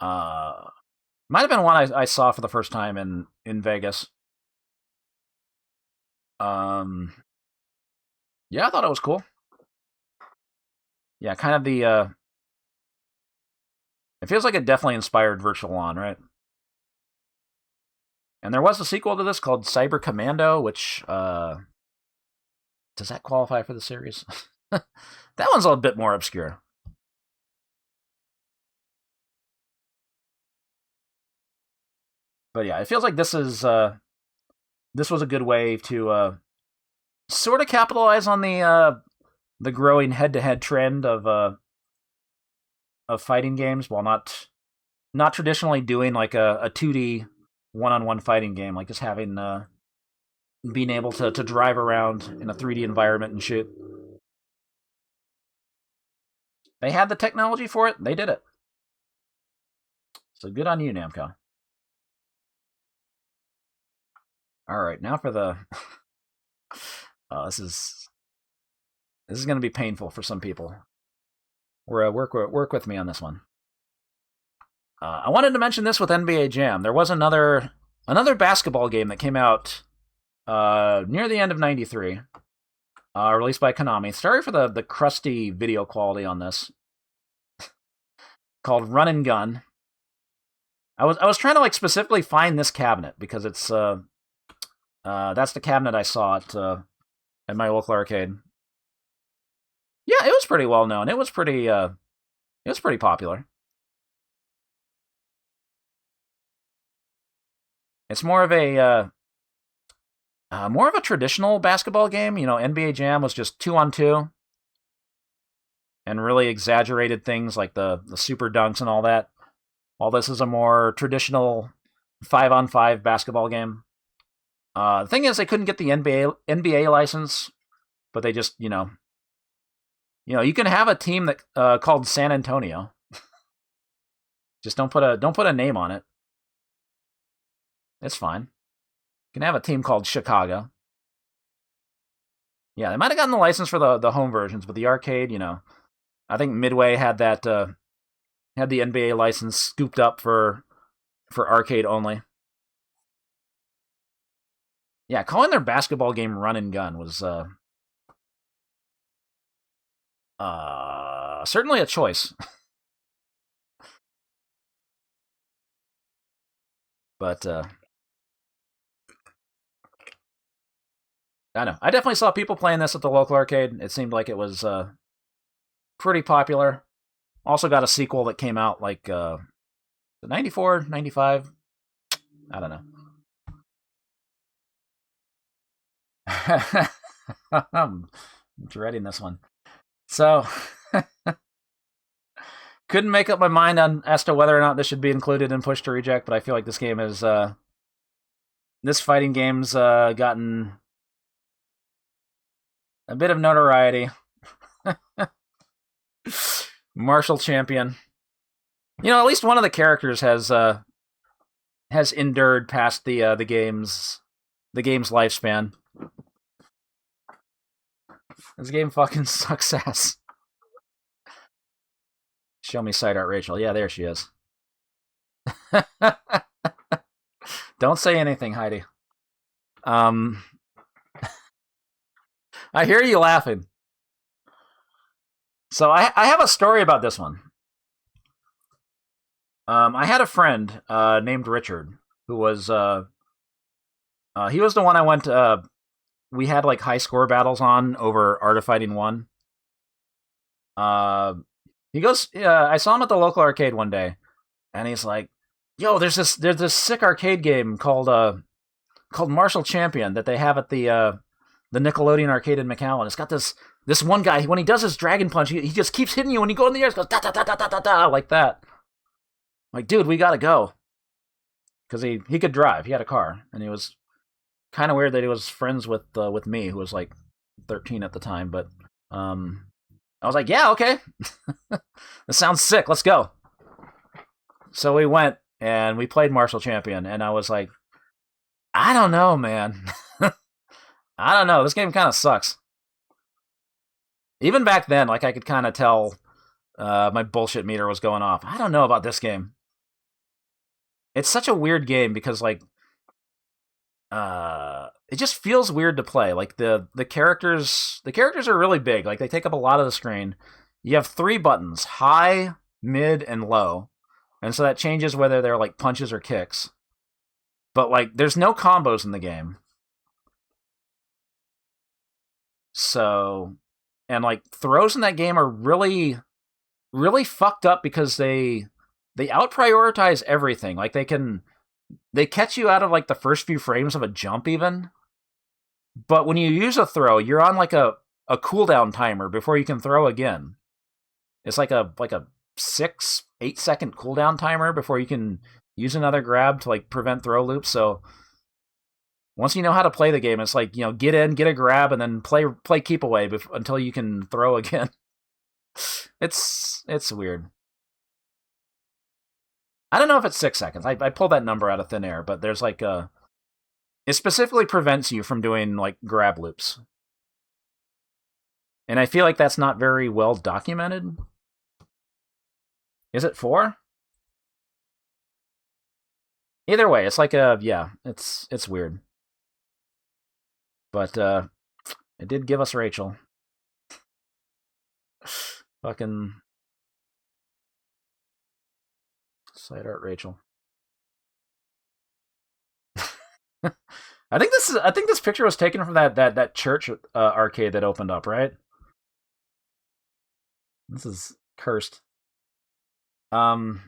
Might have been one I saw for the first time in Vegas. Yeah, I thought it was cool. Yeah, kind of the it feels like it definitely inspired Virtual On, right? And there was a sequel to this called Cyber Commando, which does that qualify for the series? That one's a bit more obscure. But yeah, it feels like this was a good way to sort of capitalize on the growing head-to-head trend of fighting games, while not traditionally doing like a 2D one-on-one fighting game, like just having being able to drive around in a 3D environment and shoot. They had the technology for it. They did it. So good on you, Namco. All right, now for the. This is going to be painful for some people. Work with me on this one. I wanted to mention this with NBA Jam. There was another basketball game that came out near the end of '93, released by Konami. Sorry for the crusty video quality on this. Called Run and Gun. I was trying to like specifically find this cabinet because it's that's the cabinet I saw at my local arcade. Yeah, it was pretty well known. It was pretty popular. It's more of a traditional basketball game. You know, NBA Jam was just 2-on-2, and really exaggerated things like the super dunks and all that. While this is a more traditional 5-on-5 basketball game. The thing is, they couldn't get the NBA license, but they just you can have a team that called San Antonio. Just don't put a name on it. It's fine. You can have a team called Chicago. Yeah, they might have gotten the license for the home versions, but the arcade, I think Midway had that had the NBA license scooped up for arcade only. Yeah, calling their basketball game Run and Gun was certainly a choice. But I know. I definitely saw people playing this at the local arcade. It seemed like it was pretty popular. Also got a sequel that came out like 94, 95. I don't know. I'm dreading this one. So, couldn't make up my mind as to whether or not this should be included in Push to Reject, but I feel like this game is this fighting game's gotten a bit of notoriety. Martial champion. At least one of the characters has endured past the game's lifespan. This game fucking sucks ass. Show me side art, Rachel. Yeah, there she is. Don't say anything, Heidi. I hear you laughing. So I have a story about this one. I had a friend named Richard who was he was the one I went we had like high score battles on over Art of Fighting 1. He goes, I saw him at the local arcade one day, and he's like, Yo, there's this sick arcade game called Martial Champion that they have at the Nickelodeon arcade in Macau, and it's got this one guy, when he does his dragon punch, he just keeps hitting you when you go in the air. It goes da da da da da da da like that. Like, dude, we gotta go. Because he could drive. He had a car, and he was kind of weird that he was friends with me, who was like 13 at the time. But I was like, yeah, okay, this sounds sick. Let's go. So we went and we played Martial Champion, and I was like, I don't know, man. I don't know. This game kind of sucks. Even back then, like, I could kind of tell my bullshit meter was going off. I don't know about this game. It's such a weird game because, like, it just feels weird to play. Like, the characters are really big. Like, they take up a lot of the screen. You have 3 buttons: high, mid, and low. And so that changes whether they're, like, punches or kicks. But, like, there's no combos in the game. So, and, like, throws in that game are really, really fucked up because they out-prioritize everything. Like, they catch you out of, like, the first few frames of a jump, even. But when you use a throw, you're on, like, a cooldown timer before you can throw again. It's like a 6-8 second cooldown timer before you can use another grab to, like, prevent throw loops. So once you know how to play the game, it's like, you know, get in, get a grab, and then play keep away until you can throw again. It's weird. I don't know if it's 6 seconds. I pulled that number out of thin air, but there's like it specifically prevents you from doing, like, grab loops. And I feel like that's not very well documented. Is it 4? Either way, it's like it's weird. But it did give us Rachel. Fucking side art Rachel. I think this picture was taken from that church arcade that opened up, right? This is cursed. Also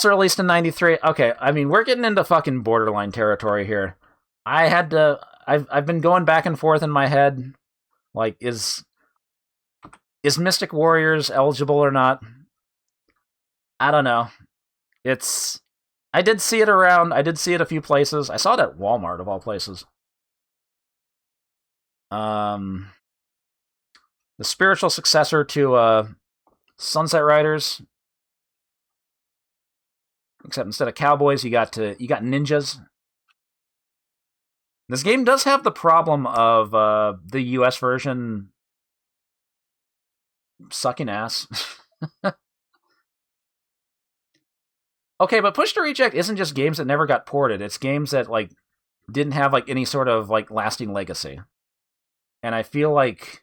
released in '93. Okay, I mean, we're getting into fucking borderline territory here. I've been going back and forth in my head, like, is Mystic Warriors eligible or not? I don't know. I did see it around. I did see it a few places. I saw it at Walmart, of all places. The spiritual successor to Sunset Riders, except instead of cowboys, you got ninjas. This game does have the problem of the US version sucking ass. Okay, but Push to Reject isn't just games that never got ported. It's games that, like, didn't have, like, any sort of, like, lasting legacy. And I feel like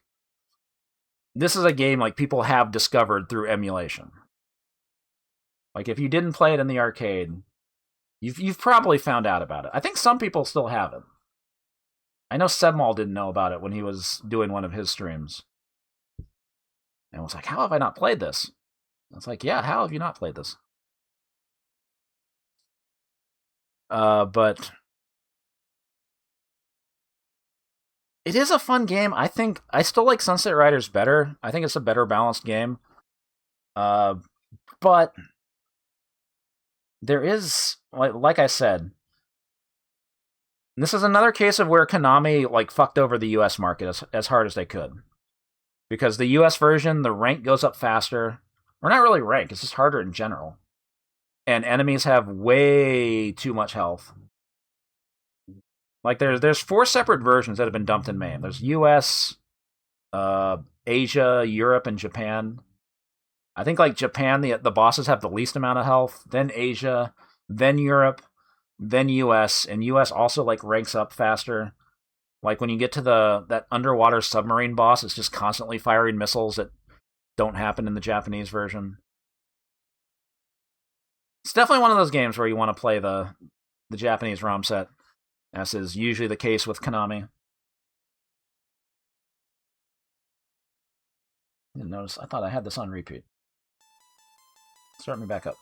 this is a game, like, people have discovered through emulation. Like, if you didn't play it in the arcade, you've probably found out about it. I think some people still haven't. I know Sebmal didn't know about it when he was doing one of his streams. And was like, how have I not played this? It's like, yeah, how have you not played this? But it is a fun game. I think I still like Sunset Riders better. I think it's a better balanced game. But there is, like I said, this is another case of where Konami, like, fucked over the US market as hard as they could. Because the US version, the rank goes up faster. Or not really rank, it's just harder in general. And enemies have way too much health. Like, there's 4 separate versions that have been dumped in MAME. There's US, Asia, Europe, and Japan. I think, like, Japan, the bosses have the least amount of health, then Asia, then Europe, then US, and US also, like, ranks up faster. Like, when you get to that underwater submarine boss, it's just constantly firing missiles that don't happen in the Japanese version. It's definitely one of those games where you want to play the Japanese ROM set, as is usually the case with Konami. Didn't notice. I thought I had this on repeat. Start me back up.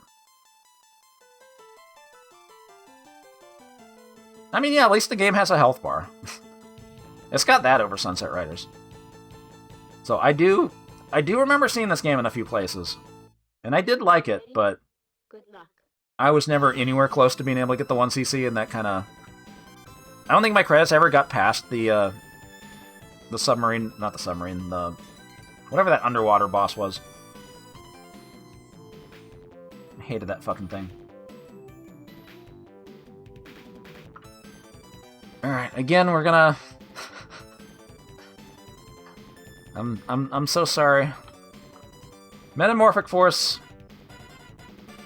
I mean, yeah, at least the game has a health bar. It's got that over Sunset Riders. So I do remember seeing this game in a few places. And I did like it, but Good luck. I was never anywhere close to being able to get the 1cc, and that kind of... I don't think my credits ever got past the submarine... Not the submarine, the... Whatever that underwater boss was. I hated that fucking thing. Alright, again, we're gonna... I'm so sorry. Metamorphic Force...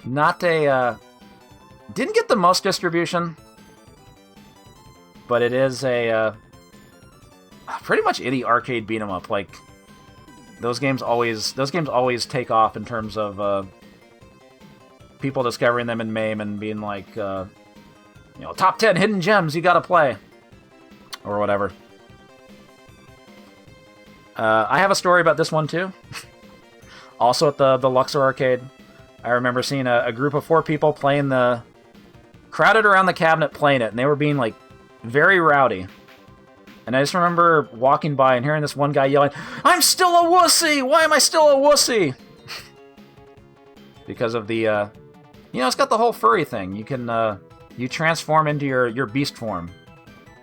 Not a, didn't get the most distribution, but it is a, pretty much any arcade beat 'em up. Like, those games always take off in terms of, people discovering them in MAME and being like, top 10 hidden gems you gotta play. Or whatever. I have a story about this one, too. Also at the Luxor Arcade. I remember seeing a group of 4 people playing crowded around the cabinet playing it, and they were being, like, very rowdy. And I just remember walking by and hearing this one guy yelling, "I'm still a wussy! Why am I still a wussy?" Because of the, it's got the whole furry thing. You can, you transform into your beast form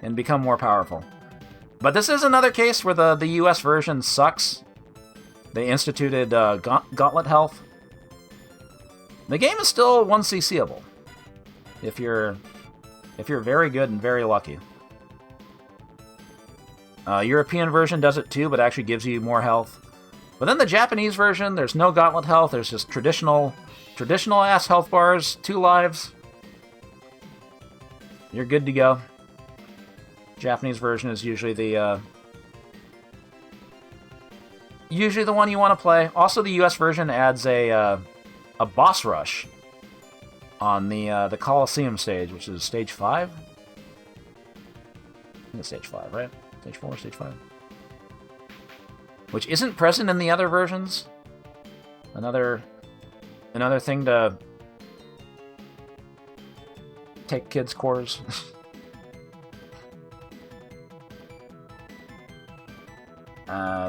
and become more powerful. But this is another case where the US version sucks. They instituted, Gauntlet Health. The game is still 1cc'able, if you're very good and very lucky. European version does it too, but actually gives you more health. But then the Japanese version, there's no Gauntlet Health. There's just traditional ass health bars, 2 lives. You're good to go. Japanese version is usually the one you want to play. Also, the US version adds a boss rush on the Coliseum stage, which is stage 5? I think it's stage 5, right? Stage 4, stage 5? Which isn't present in the other versions. Another thing to take kids' cores.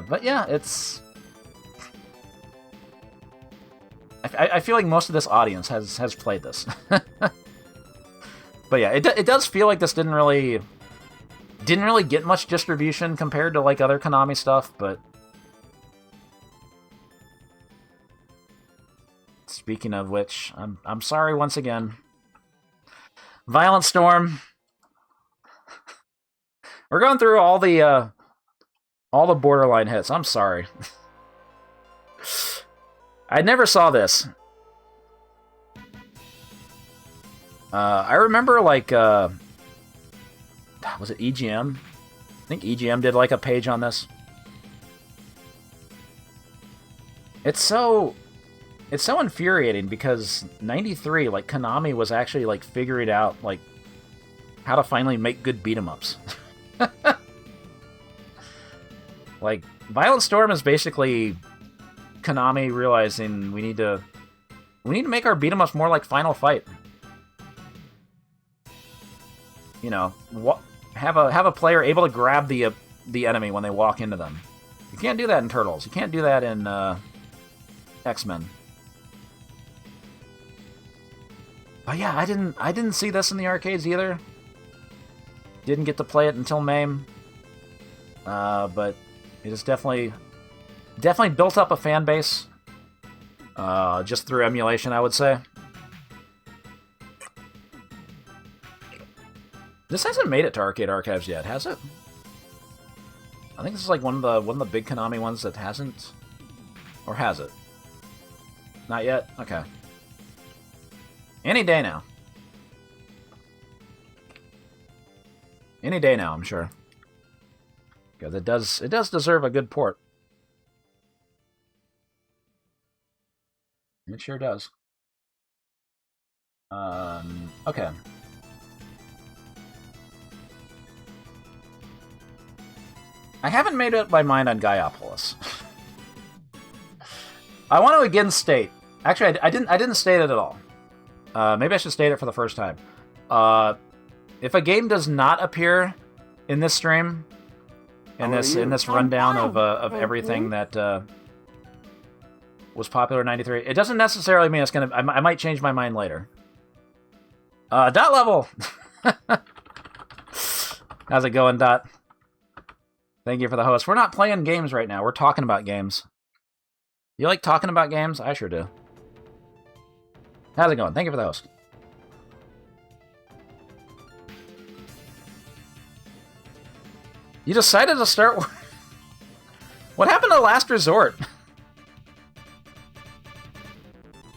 But yeah, it's... I feel like most of this audience has played this. But yeah, it does feel like this didn't really get much distribution compared to like other Konami stuff, but speaking of which, I'm sorry once again. Violent Storm. We're going through all the borderline hits. I'm sorry. I never saw this. I remember, like, was it EGM? I think EGM did, like, a page on this. It's so infuriating because 93, like, Konami was actually, like, figuring out, like, how to finally make good beat-em-ups. Like, Violent Storm is basically Konami realizing we need to make our beat-em-ups more like Final Fight. You know, have a player able to grab the enemy when they walk into them. You can't do that in Turtles. You can't do that in X-Men. But yeah, I didn't see this in the arcades either. Didn't get to play it until MAME. But it has definitely built up a fan base. Just through emulation, I would say. This hasn't made it to Arcade Archives yet, has it? I think this is like one of the big Konami ones that hasn't, or has it? Not yet. Okay. Any day now. Any day now, I'm sure. Because it does deserve a good port. It sure does. Okay. I haven't made up my mind on Gaiopolis. I want to again state. Actually, I didn't state it at all. Maybe I should state it for the first time. If a game does not appear in this stream, in this rundown of everything that was popular in '93, it doesn't necessarily mean it's gonna. I might change my mind later. Dot level. How's it going, Dot? Thank you for the host. We're not playing games right now. We're talking about games. You like talking about games? I sure do. How's it going? Thank you for the host. You decided to start... What happened to Last Resort?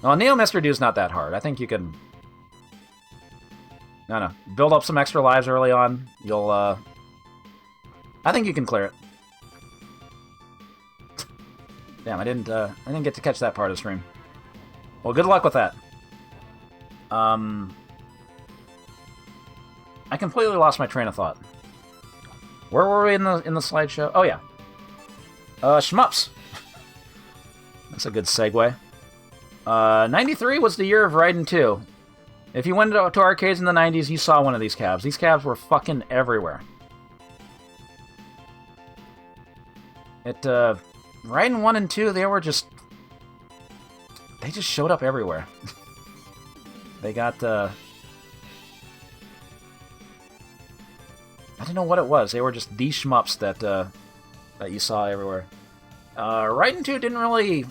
Well, Neo Mr. Do's not that hard. I think you can... No. Build up some extra lives early on. You'll, I think you can clear it. Damn, I didn't get to catch that part of the stream. Well, good luck with that. I completely lost my train of thought. Where were we in the slideshow? Oh yeah. Shmups. That's a good segue. 93 was the year of Raiden 2. If you went to arcades in the 90s, you saw one of these cabs. These cabs were fucking everywhere. Raiden 1 and 2, they just showed up everywhere. They got, I don't know what it was. They were just the shmups that you saw everywhere. Raiden 2 didn't really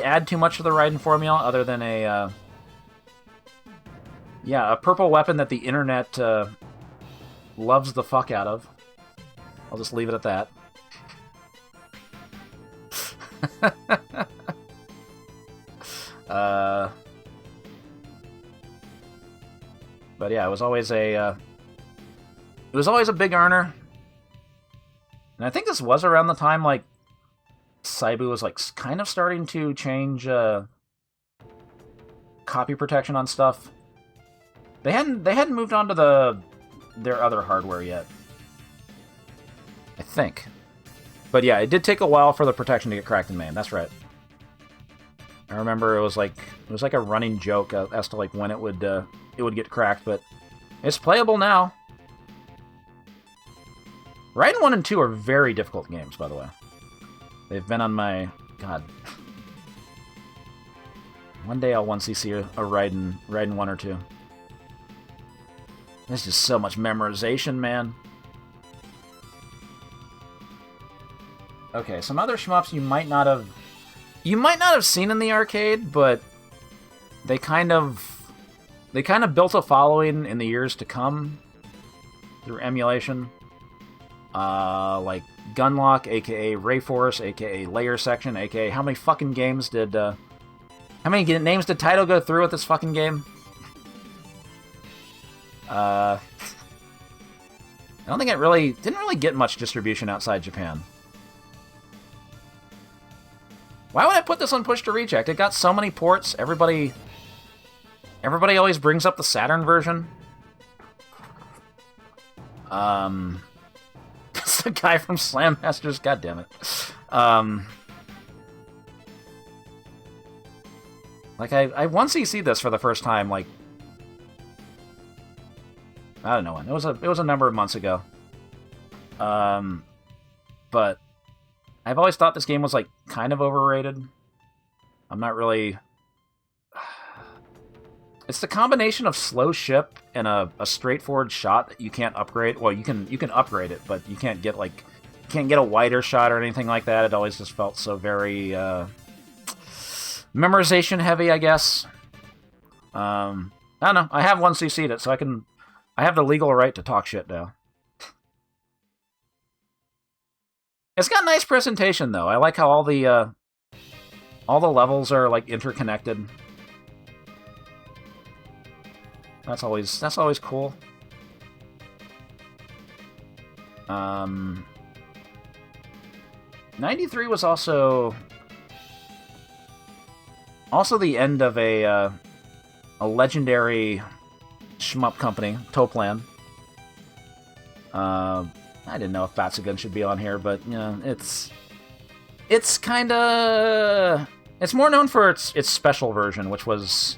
add too much to the Raiden formula, other than a purple weapon that the internet loves the fuck out of. I'll just leave it at that. But yeah, it was always a big earner, and I think this was around the time like Saibu was like kind of starting to change copy protection on stuff. They hadn't moved on to their other hardware yet, I think. But yeah, it did take a while for the protection to get cracked in MAME. That's right. I remember it was like a running joke as to like when it would get cracked, but it's playable now. Raiden 1 and 2 are very difficult games, by the way. They've been on my... God. One day I'll 1cc a Raiden 1 or 2. There's just so much memorization, man. Okay, some other shmups you might not have seen in the arcade, but they kind of built a following in the years to come through emulation. Like Gunlock, aka Rayforce, aka Layer Section, aka how many fucking games did how many names did Taito go through with this fucking game? I don't think it didn't really get much distribution outside Japan. Why would I put this on Push to Reject? It got so many ports. Everybody always brings up the Saturn version. It's the guy from Slam Masters. God damn it. Like I 1cc this for the first time. Like I don't know when. It was a number of months ago. But I've always thought this game was like kind of overrated. I'm not really... It's the combination of slow ship and a straightforward shot that you can't upgrade. Well, you can upgrade it, but you can't get a wider shot or anything like that. It always just felt so very memorization heavy, I guess. I don't know. I have 1cc'd it, so I have the legal right to talk shit now. It's got nice presentation, though. I like how all the levels are like interconnected. That's always cool. 93 was also the end of a legendary shmup company, Toplan. I didn't know if Batsugun should be on here, but you know, it's kind of... It's more known for its special version, which was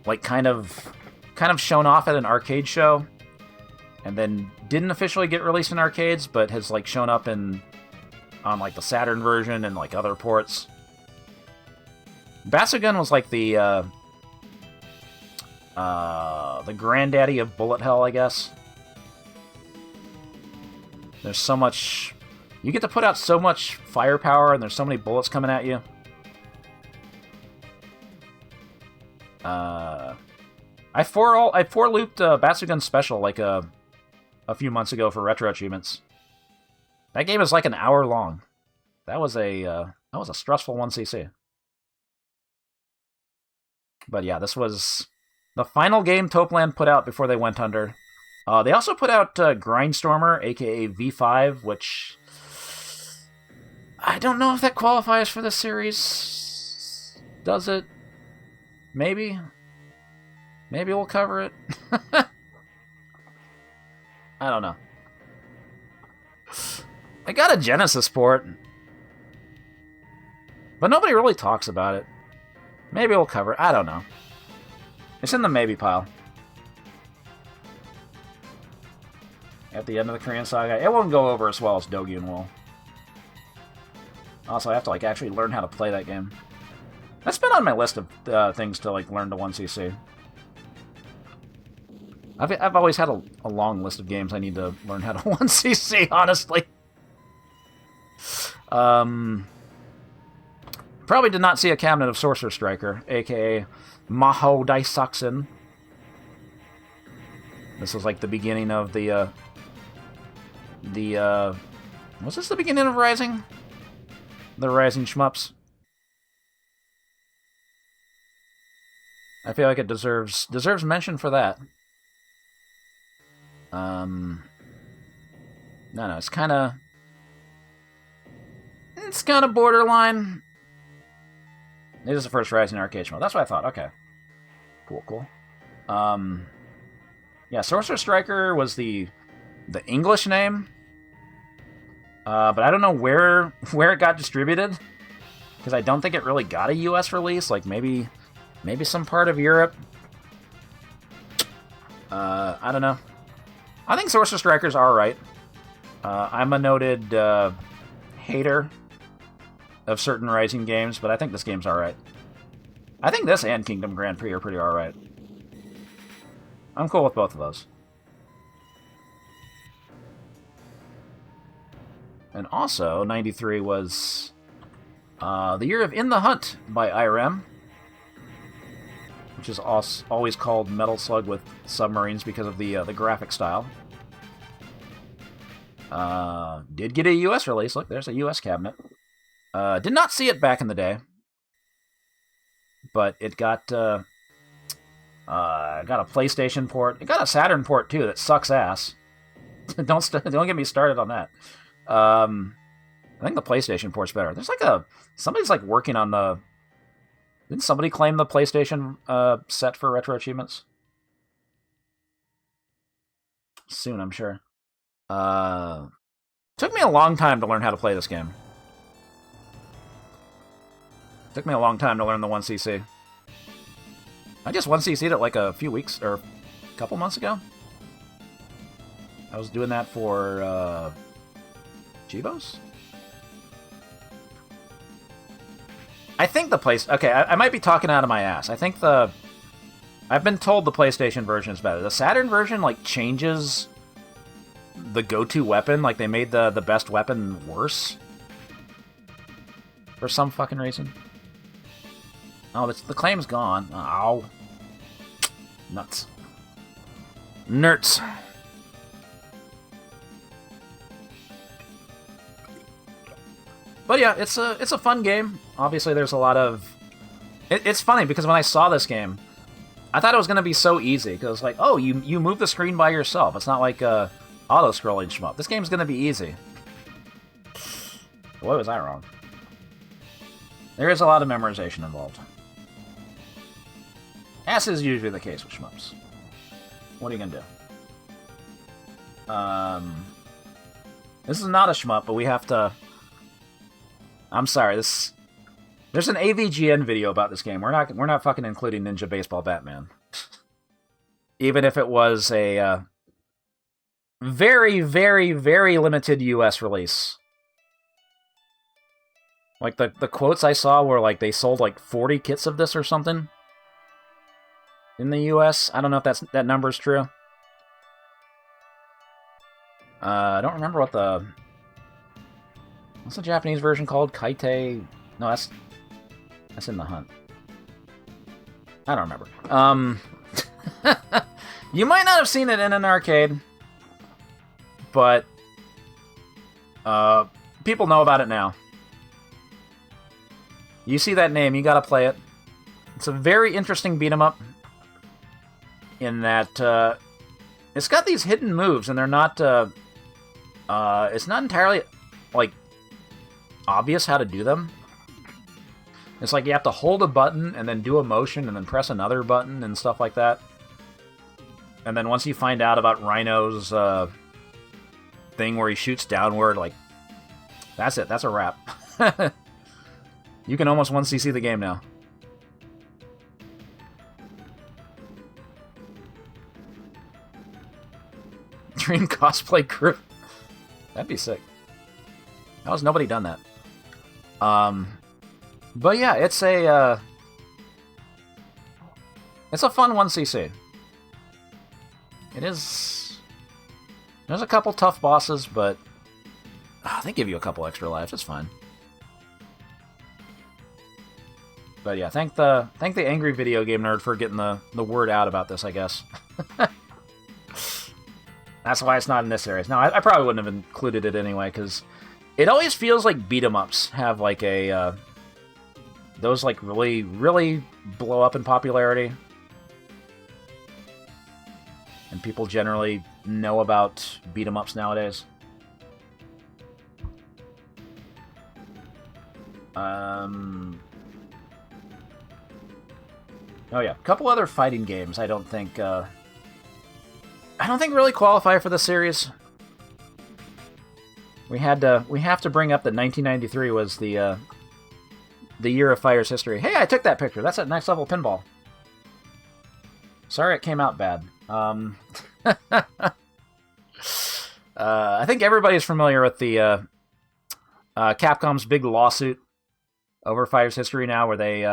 like kind of shown off at an arcade show. and then didn't officially get released in arcades, but has like shown up on like the Saturn version and like other ports. Basugun was like the granddaddy of bullet hell, I guess. There's so much... You get to put out so much firepower, and there's so many bullets coming at you. I four-looped Basugun Special like a few months ago for retro achievements. That game is like an hour long. That was a stressful 1cc. But yeah, this was the final game Topeland put out before they went under. They also put out Grindstormer, aka V5, which I don't know if that qualifies for this series. Does it? Maybe. Maybe we'll cover it. I don't know. I got a Genesis port, but nobody really talks about it. Maybe we'll cover it. I don't know. It's in the maybe pile. At the end of the Korean Saga, it won't go over as well as Dogyun will. Also, I have to like actually learn how to play that game. That's been on my list of things to like learn to 1cc. I've always had a long list of games I need to learn how to 1cc, honestly. Probably did not see a cabinet of Sorcerer Striker, aka Maho Daisaksen. This was like the beginning of the was this the beginning of Rising? The Rising shmups? I feel like it deserves mention for that. No, it's kind of borderline. It is the first Rising arcade shmup. That's what I thought. Okay, cool. Yeah, Sorcerer Striker was the English name, but I don't know where it got distributed, because I don't think it really got a U.S. release. Like maybe some part of Europe. I don't know. I think Sorcerer Striker's alright. I'm a noted hater of certain Rising games, but I think this game's alright. I think this and Kingdom Grand Prix are pretty alright. I'm cool with both of those. And also, 93 was the year of In the Hunt by IRM, which is always called Metal Slug with submarines because of the graphic style. Did get a US release. Look, there's a US cabinet. Did not see it back in the day, but it got a PlayStation port. It got a Saturn port too that sucks ass. Don't get me started on that. I think the PlayStation port's better. There's like somebody's like working on the. Didn't somebody claim the PlayStation set for retro achievements? Soon, I'm sure. Took me a long time to learn how to play this game. Took me a long time to learn the 1cc. I just 1cc'd it like a few weeks, or a couple months ago. I was doing that for, Chivos? I think the Okay, I might be talking out of my ass. I think I've been told the PlayStation version is better. The Saturn version, like, changes the go-to weapon. Like, they made the best weapon worse. For some fucking reason. Oh, the claim's gone. Ow. Nuts. Nerds. But yeah, it's a fun game. Obviously, there's a lot of... It's funny, because when I saw this game, I thought it was going to be so easy. Because it's like, oh, you move the screen by yourself. It's not like a auto-scrolling shmup. This game's going to be easy. Boy, was I wrong. There is a lot of memorization involved. As is usually the case with shmups. What are you going to do? This is not a shmup, but we have to... I'm sorry, there's an AVGN video about this game. We're not fucking including Ninja Baseball Batman. Even if it was a very, very, very limited US release. Like, the quotes I saw were, like, they sold, like, 40 kits of this or something in the US. I don't know if that number's true. I don't remember what the... What's the Japanese version called? Kaite... No, that's in the Hunt. I don't remember. You might not have seen it in an arcade, but people know about it now. You see that name, you gotta play it. It's a very interesting beat 'em up in that it's got these hidden moves, and they're not it's not entirely like obvious how to do them. It's like you have to hold a button and then do a motion and then press another button and stuff like that. And then once you find out about Rhino's thing where he shoots downward, like, that's it. That's a wrap. You can almost 1cc the game now. Dream cosplay crew. That'd be sick. How's nobody done that? But yeah, it's a fun 1cc. It is. There's a couple tough bosses, but they give you a couple extra lives. It's fine. But yeah, thank the angry video game nerd for getting the word out about this, I guess. That's why it's not in this series. No, I probably wouldn't have included it anyway, because it always feels like beat-em-ups have like a those like really, really blow up in popularity. And people generally know about beat-em-ups nowadays. Oh yeah, a couple other fighting games I don't think really qualify for the series. We have to bring up that 1993 was the year of Fighter's history. Hey, I took that picture. That's at Next Level Pinball. Sorry it came out bad. I think everybody's familiar with the Capcom's big lawsuit over Fighter's history now, where they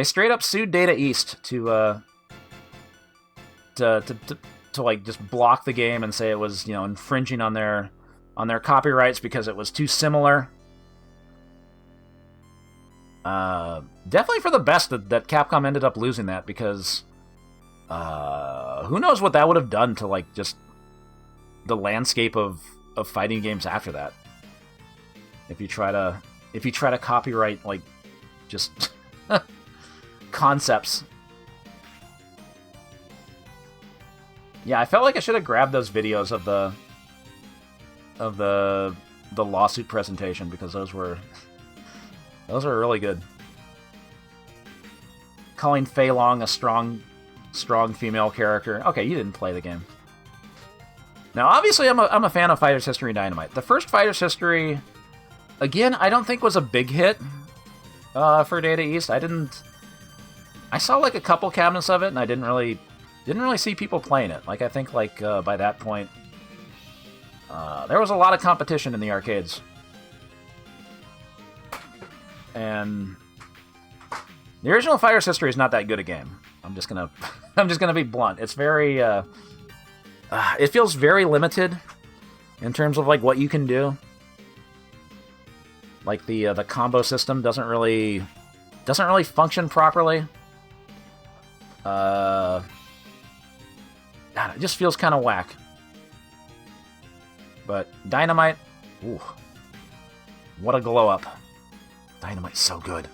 straight up sued Data East to like just block the game and say it was, infringing on their copyrights because it was too similar. Definitely for the best that Capcom ended up losing that, because who knows what that would have done to like just the landscape of fighting games after that. If you try to copyright like just concepts. Yeah, I felt like I should have grabbed those videos of the lawsuit presentation, because those were really good. Calling Fei Long a strong female character. Okay, you didn't play the game. Now, obviously, I'm a fan of Fighter's History Dynamite. The first Fighter's History, again, I don't think was a big hit for Data East. I saw like a couple cabinets of it, and I didn't really see people playing it. Like, I think like by that point, there was a lot of competition in the arcades, and the original Fighter's History is not that good a game. I'm just gonna be blunt. It's very it feels very limited in terms of like what you can do. Like the combo system doesn't really function properly. God, it just feels kind of whack. But Dynamite, ooh, what a glow up. Dynamite's so good.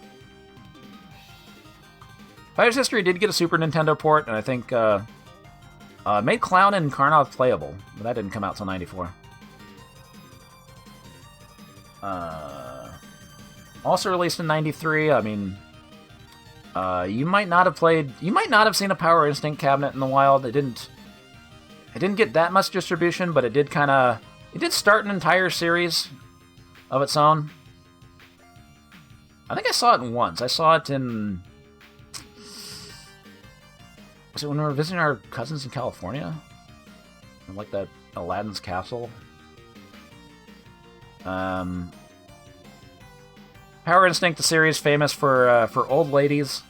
Fighter's History did get a Super Nintendo port, and I think made Clown and Karnov playable, but that didn't come out till '94. Also released in '93. I mean, you might not have seen a Power Instinct cabinet in the wild. It didn't get that much distribution, but it did start an entire series of its own. I think I saw it once. I saw it in... Was it when we were visiting our cousins in California? I like that Aladdin's Castle. Power Instinct, the series famous for old ladies.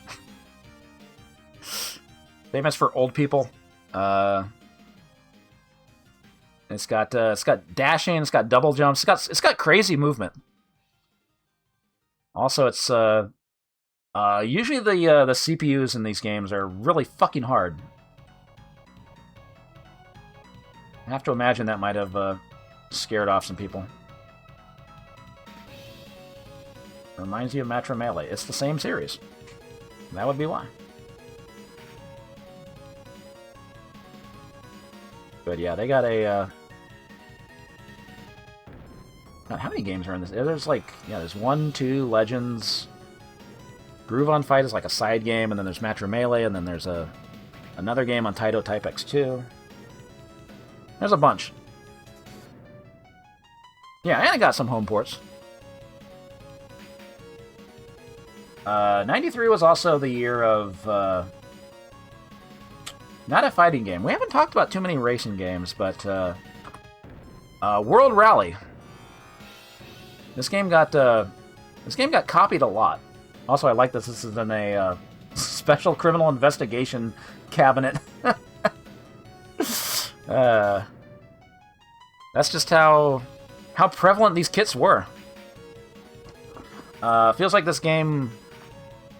Famous for old people. It's got dashing, it's got double jumps, it's got crazy movement. Also, it's usually the CPUs in these games are really fucking hard. I have to imagine that might have scared off some people. Reminds you of Metro Melee. It's the same series. That would be why. But yeah, they got a... God, how many games are in this? There's like... Yeah, there's 1, 2, Legends... Groove on Fight is like a side game, and then there's Metro Melee, and then there's another game on Taito Type X2. There's a bunch. Yeah, and I got some home ports. 93 was also the year of... not a fighting game. We haven't talked about too many racing games, but... World Rally. This game got copied a lot. Also, I like this. This is in a special criminal investigation cabinet. That's just how prevalent these kits were. Feels like this game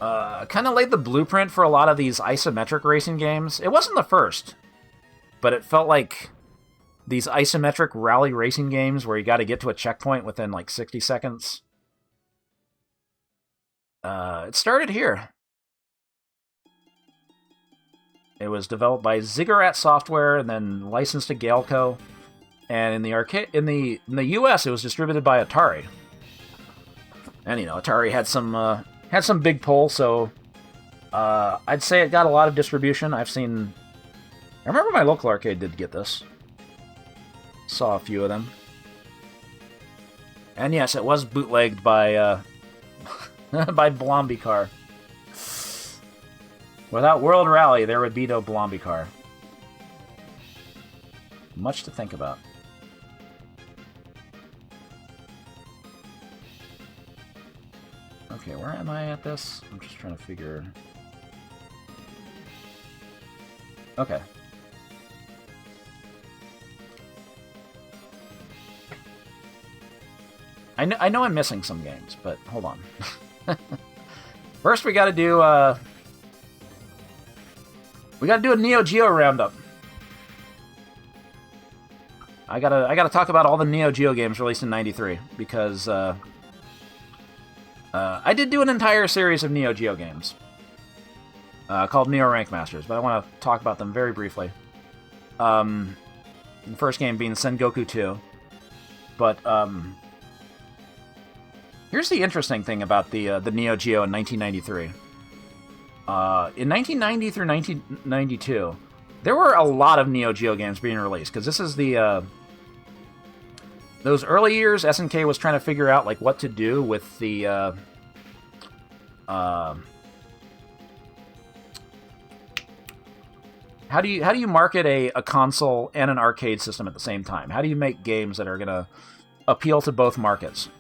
kind of laid the blueprint for a lot of these isometric racing games. It wasn't the first, but it felt like these isometric rally racing games where you got to get to a checkpoint within like 60 seconds. It started here. It was developed by Ziggurat Software and then licensed to Galco. And in the arcade, in the US, it was distributed by Atari. And you know, Atari had some big pull, so I'd say it got a lot of distribution. I remember my local arcade did get this. Saw a few of them. And yes, it was bootlegged by by Blombicar. Without World Rally, there would be no Blombicar. Much to think about. Okay, where am I at this? I'm just trying to figure... Okay. I know I'm missing some games, but hold on. First, we gotta do a Neo Geo roundup. I gotta talk about all the Neo Geo games released in '93 because I did do an entire series of Neo Geo games called Neo Rank Masters, but I want to talk about them very briefly. The first game being Sengoku 2, but here's the interesting thing about the Neo Geo in 1993. In 1990 through 1992, there were a lot of Neo Geo games being released, because this is the... those early years, SNK was trying to figure out like what to do with the... How do you market a console and an arcade system at the same time? How do you make games that are going to appeal to both markets?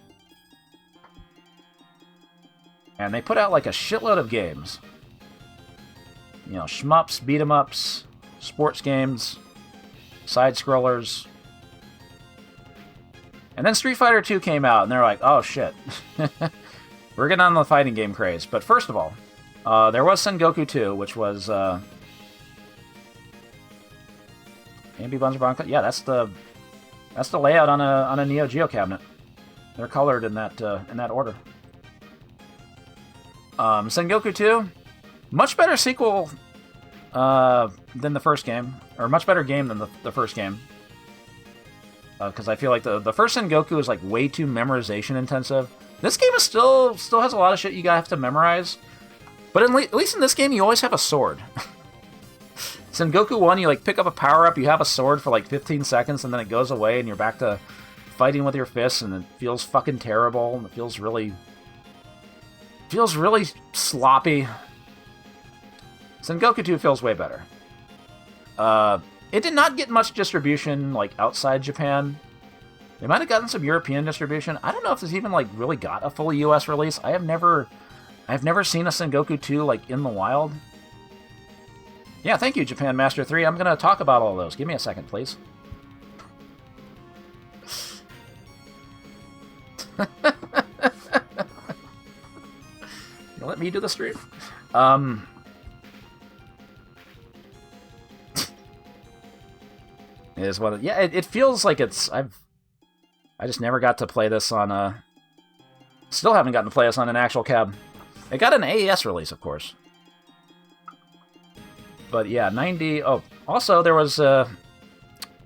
And they put out like a shitload of games. You know, shmups, beat-em-ups, sports games, side-scrollers. And then Street Fighter 2 came out, and they're like, oh shit. We're getting on the fighting game craze. But first of all, there was Sengoku 2, which was... Maybe Buns Bronco. Yeah, that's the layout on a Neo Geo cabinet. They're colored in that order. Sengoku 2, much better sequel than the first game, or much better game than the first game. Because I feel like the first Sengoku is like way too memorization intensive. This game is still has a lot of shit you gotta have to memorize, but at least in this game you always have a sword. Sengoku 1, you like pick up a power-up, you have a sword for like 15 seconds, and then it goes away, and you're back to fighting with your fists, and it feels fucking terrible, and it feels really sloppy. Sengoku 2 feels way better. It did not get much distribution, like, outside Japan. They might have gotten some European distribution. I don't know if this even, like, really got a full US release. I've never seen a Sengoku 2, like, in the wild. Yeah, thank you, Japan Master 3. I'm gonna talk about all those. Give me a second, please. Let me do the stream. Is what? Yeah, it feels like it's. I just never got to play this on a. Still haven't gotten to play this on an actual cab. It got an AES release, of course. But yeah, 90. Oh, also there was a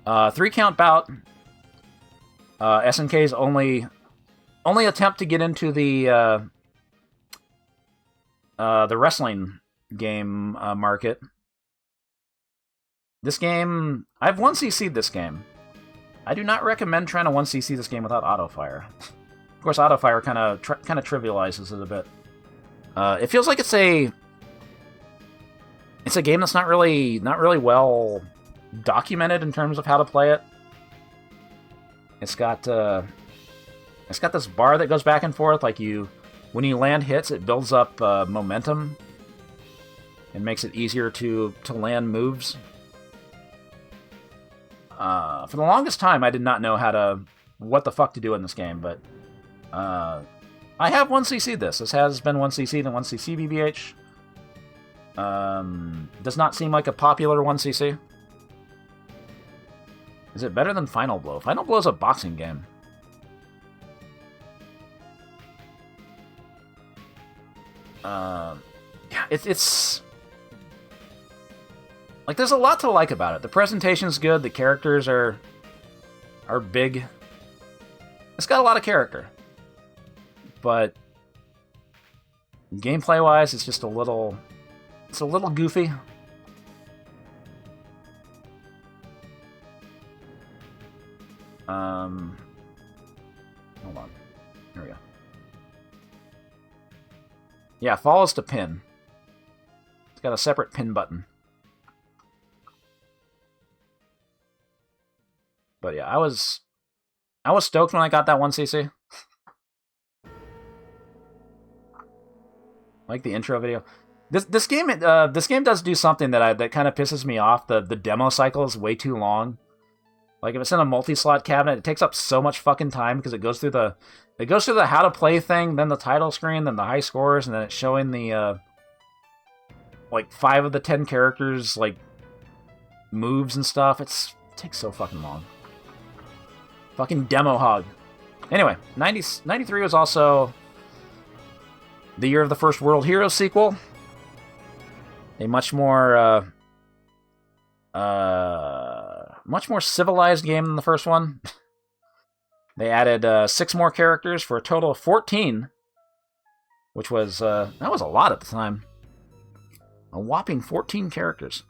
3-count bout. SNK's only attempt to get into the wrestling game market. This game, I've 1cc'd this game. I do not recommend trying to 1cc this game without autofire. Of course, autofire kind of trivializes it a bit. It feels like it's a game that's not really well documented in terms of how to play it. It's got this bar that goes back and forth. Like when you land hits, it builds up momentum and makes it easier to land moves. For the longest time, I did not know what the fuck to do in this game, but I have 1cc'd this. This has been 1cc'd and 1cc BBH. Does not seem like a popular 1cc. Is it better than Final Blow? Final Blow is a boxing game. Yeah, it's like there's a lot to like about it. The presentation's good. The characters are big. It's got a lot of character, but gameplay-wise, it's just a little goofy. Hold on. Here we go. Yeah, follows to pin. It's got a separate pin button. But yeah, I was stoked when I got that 1cc. Like the intro video. This game does do something that kind of pisses me off. The demo cycle is way too long. Like if it's in a multi-slot cabinet, it takes up so much fucking time because it goes through the how to play thing, then the title screen, then the high scores, and then it's showing the like 5 of the 10 characters like moves and stuff. It takes so fucking long. Fucking demo hog. Anyway, 93 was also the year of the first World Heroes sequel. A much more civilized game than the first one. They added 6 more characters for a total of 14, which was that was a lot at the time. A whopping 14 characters.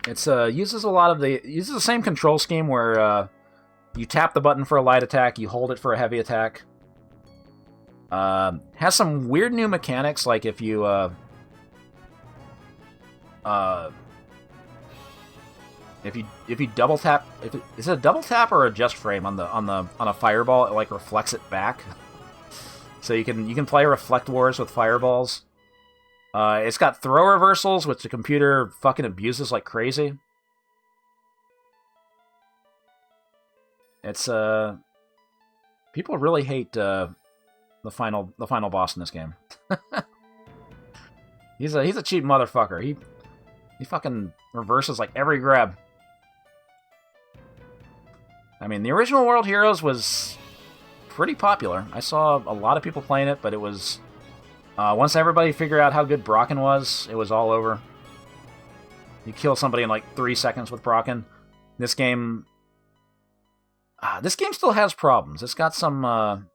It's uses the same control scheme where you tap the button for a light attack, you hold it for a heavy attack. Has some weird new mechanics, like if you double tap, is it a double tap or a just frame on a fireball? It like reflects it back, so you can play Reflect Wars with fireballs. It's got throw reversals, which the computer fucking abuses like crazy. It's people really hate the final boss in this game. He's a cheap motherfucker. He fucking reverses like every grab. I mean, the original World Heroes was pretty popular. I saw a lot of people playing it, but it was once everybody figured out how good Brocken was, it was all over. You kill somebody in like 3 seconds with Brocken. This game still has problems. It's got some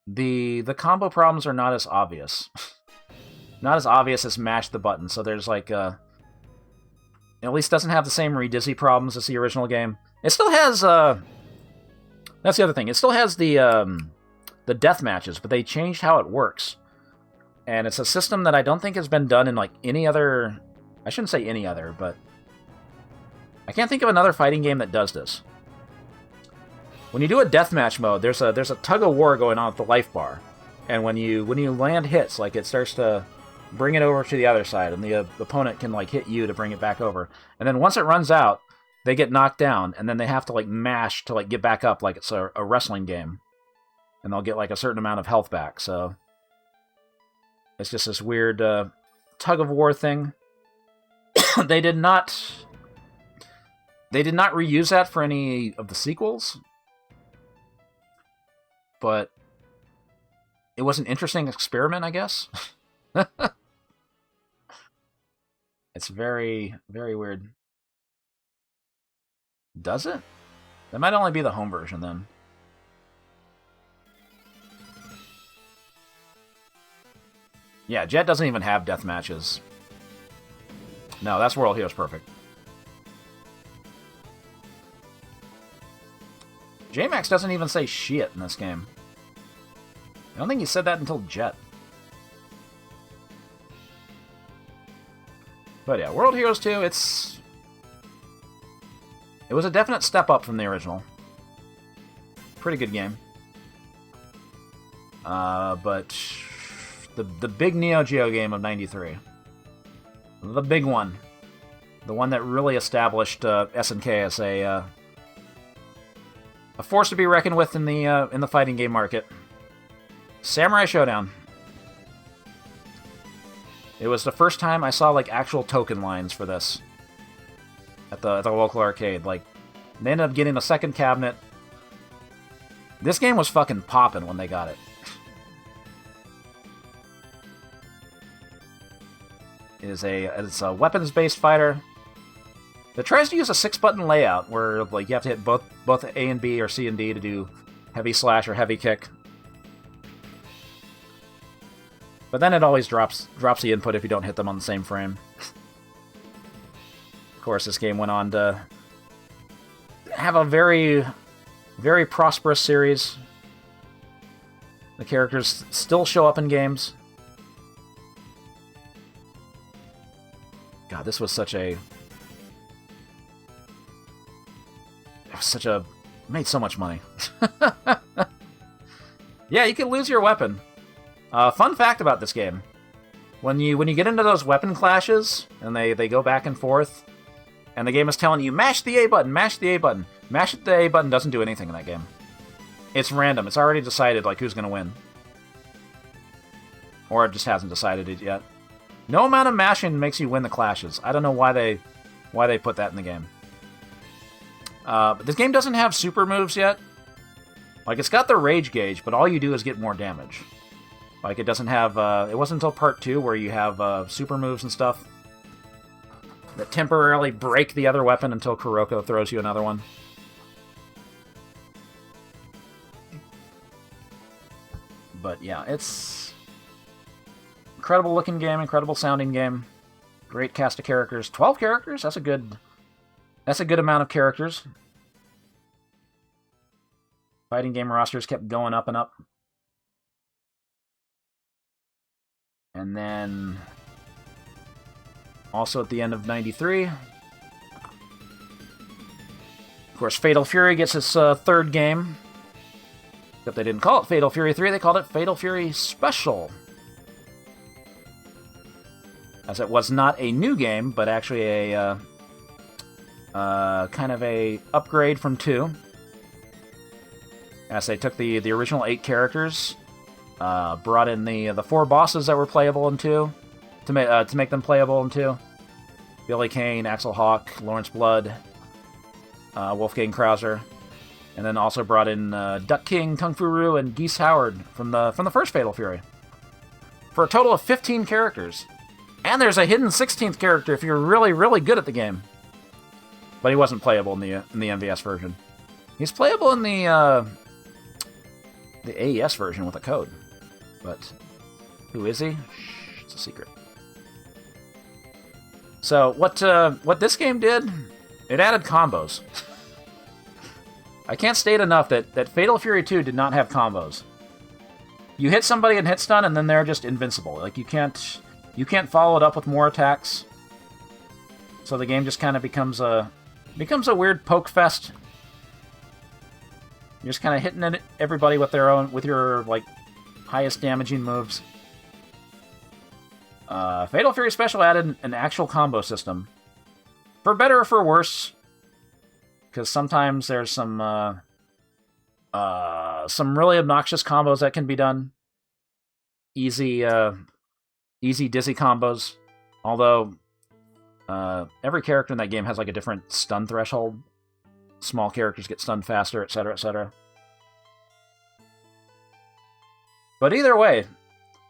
the combo problems are not as obvious. Not as obvious as mash the button. So there's like at least doesn't have the same redizzy problems as the original game. It still has that's the other thing. It still has the death matches, but they changed how it works. And it's a system that I don't think has been done in like any other... I shouldn't say any other, but... I can't think of another fighting game that does this. When you do a deathmatch mode, there's a tug-of-war going on with the life bar. And when you land hits, like, it starts to bring it over to the other side, and the opponent can, like, hit you to bring it back over. And then once it runs out, they get knocked down, and then they have to, like, mash to, like, get back up like it's a wrestling game. And they'll get, like, a certain amount of health back, so... It's just this weird tug-of-war thing. They did not reuse that for any of the sequels. But it was an interesting experiment, I guess. It's very, very weird. Does it? That might only be the home version, then. Yeah, Jet doesn't even have death matches. No, that's World Heroes Perfect. J-Max doesn't even say shit in this game. I don't think he said that until Jet. But yeah, World Heroes 2, it was a definite step up from the original. Pretty good game. But the big Neo Geo game of '93. The big one. The one that really established SNK as a force to be reckoned with in the fighting game market. Samurai Showdown. It was the first time I saw like actual token lines for this at the local arcade. Like, they ended up getting a second cabinet. This game was fucking popping when they got it. It's a weapons-based fighter that tries to use a 6-button layout where like you have to hit both A and B or C and D to do heavy slash or heavy kick. But then it always drops the input if you don't hit them on the same frame. Of course, this game went on to have a very, very prosperous series. The characters still show up in games. God, this was such a... made so much money. Yeah, you can lose your weapon. Fun fact about this game. When you get into those weapon clashes, and they go back and forth, and the game is telling you, mash the A button, mash the A button. Mash the A button doesn't do anything in that game. It's random. It's already decided, like, who's going to win. Or it just hasn't decided it yet. No amount of mashing makes you win the clashes. I don't know why they put that in the game. But this game doesn't have super moves yet. Like, it's got the rage gauge, but all you do is get more damage. Like, it doesn't have... it wasn't until Part 2 where you have super moves and stuff that temporarily break the other weapon until Kuroko throws you another one. But yeah, it's... incredible looking game, incredible sounding game. Great cast of characters. 12 characters? That's a good amount of characters. Fighting game rosters kept going up and up. And then, also at the end of '93, of course, Fatal Fury gets its third game. Except they didn't call it Fatal Fury 3, they called it Fatal Fury Special. As it was not a new game, but actually a kind of a upgrade from 2. As they took the original 8 characters, brought in the 4 bosses that were playable in 2 to make them playable in 2. Billy Kane, Axel Hawk, Lawrence Blood, Wolfgang Krauser, and then also brought in Duck King, Kung Fu Roo, and Geese Howard from the first Fatal Fury, for a total of 15 characters. And there's a hidden 16th character if you're really, really good at the game. But he wasn't playable in the MVS version. He's playable in the AES version with a code. But who is he? Shh, it's a secret. So what this game did, it added combos. I can't state enough that Fatal Fury 2 did not have combos. you hit somebody and hit stun, and then they're just invincible. Like, you can't follow it up with more attacks. So the game just kind of becomes a weird poke fest. You're just kind of hitting everybody with your like highest damaging moves. Fatal Fury Special added an actual combo system, for better or for worse. Because sometimes there's some really obnoxious combos that can be done. Easy dizzy combos. Although every character in that game has like a different stun threshold. Small characters get stunned faster, etc., etc. But either way,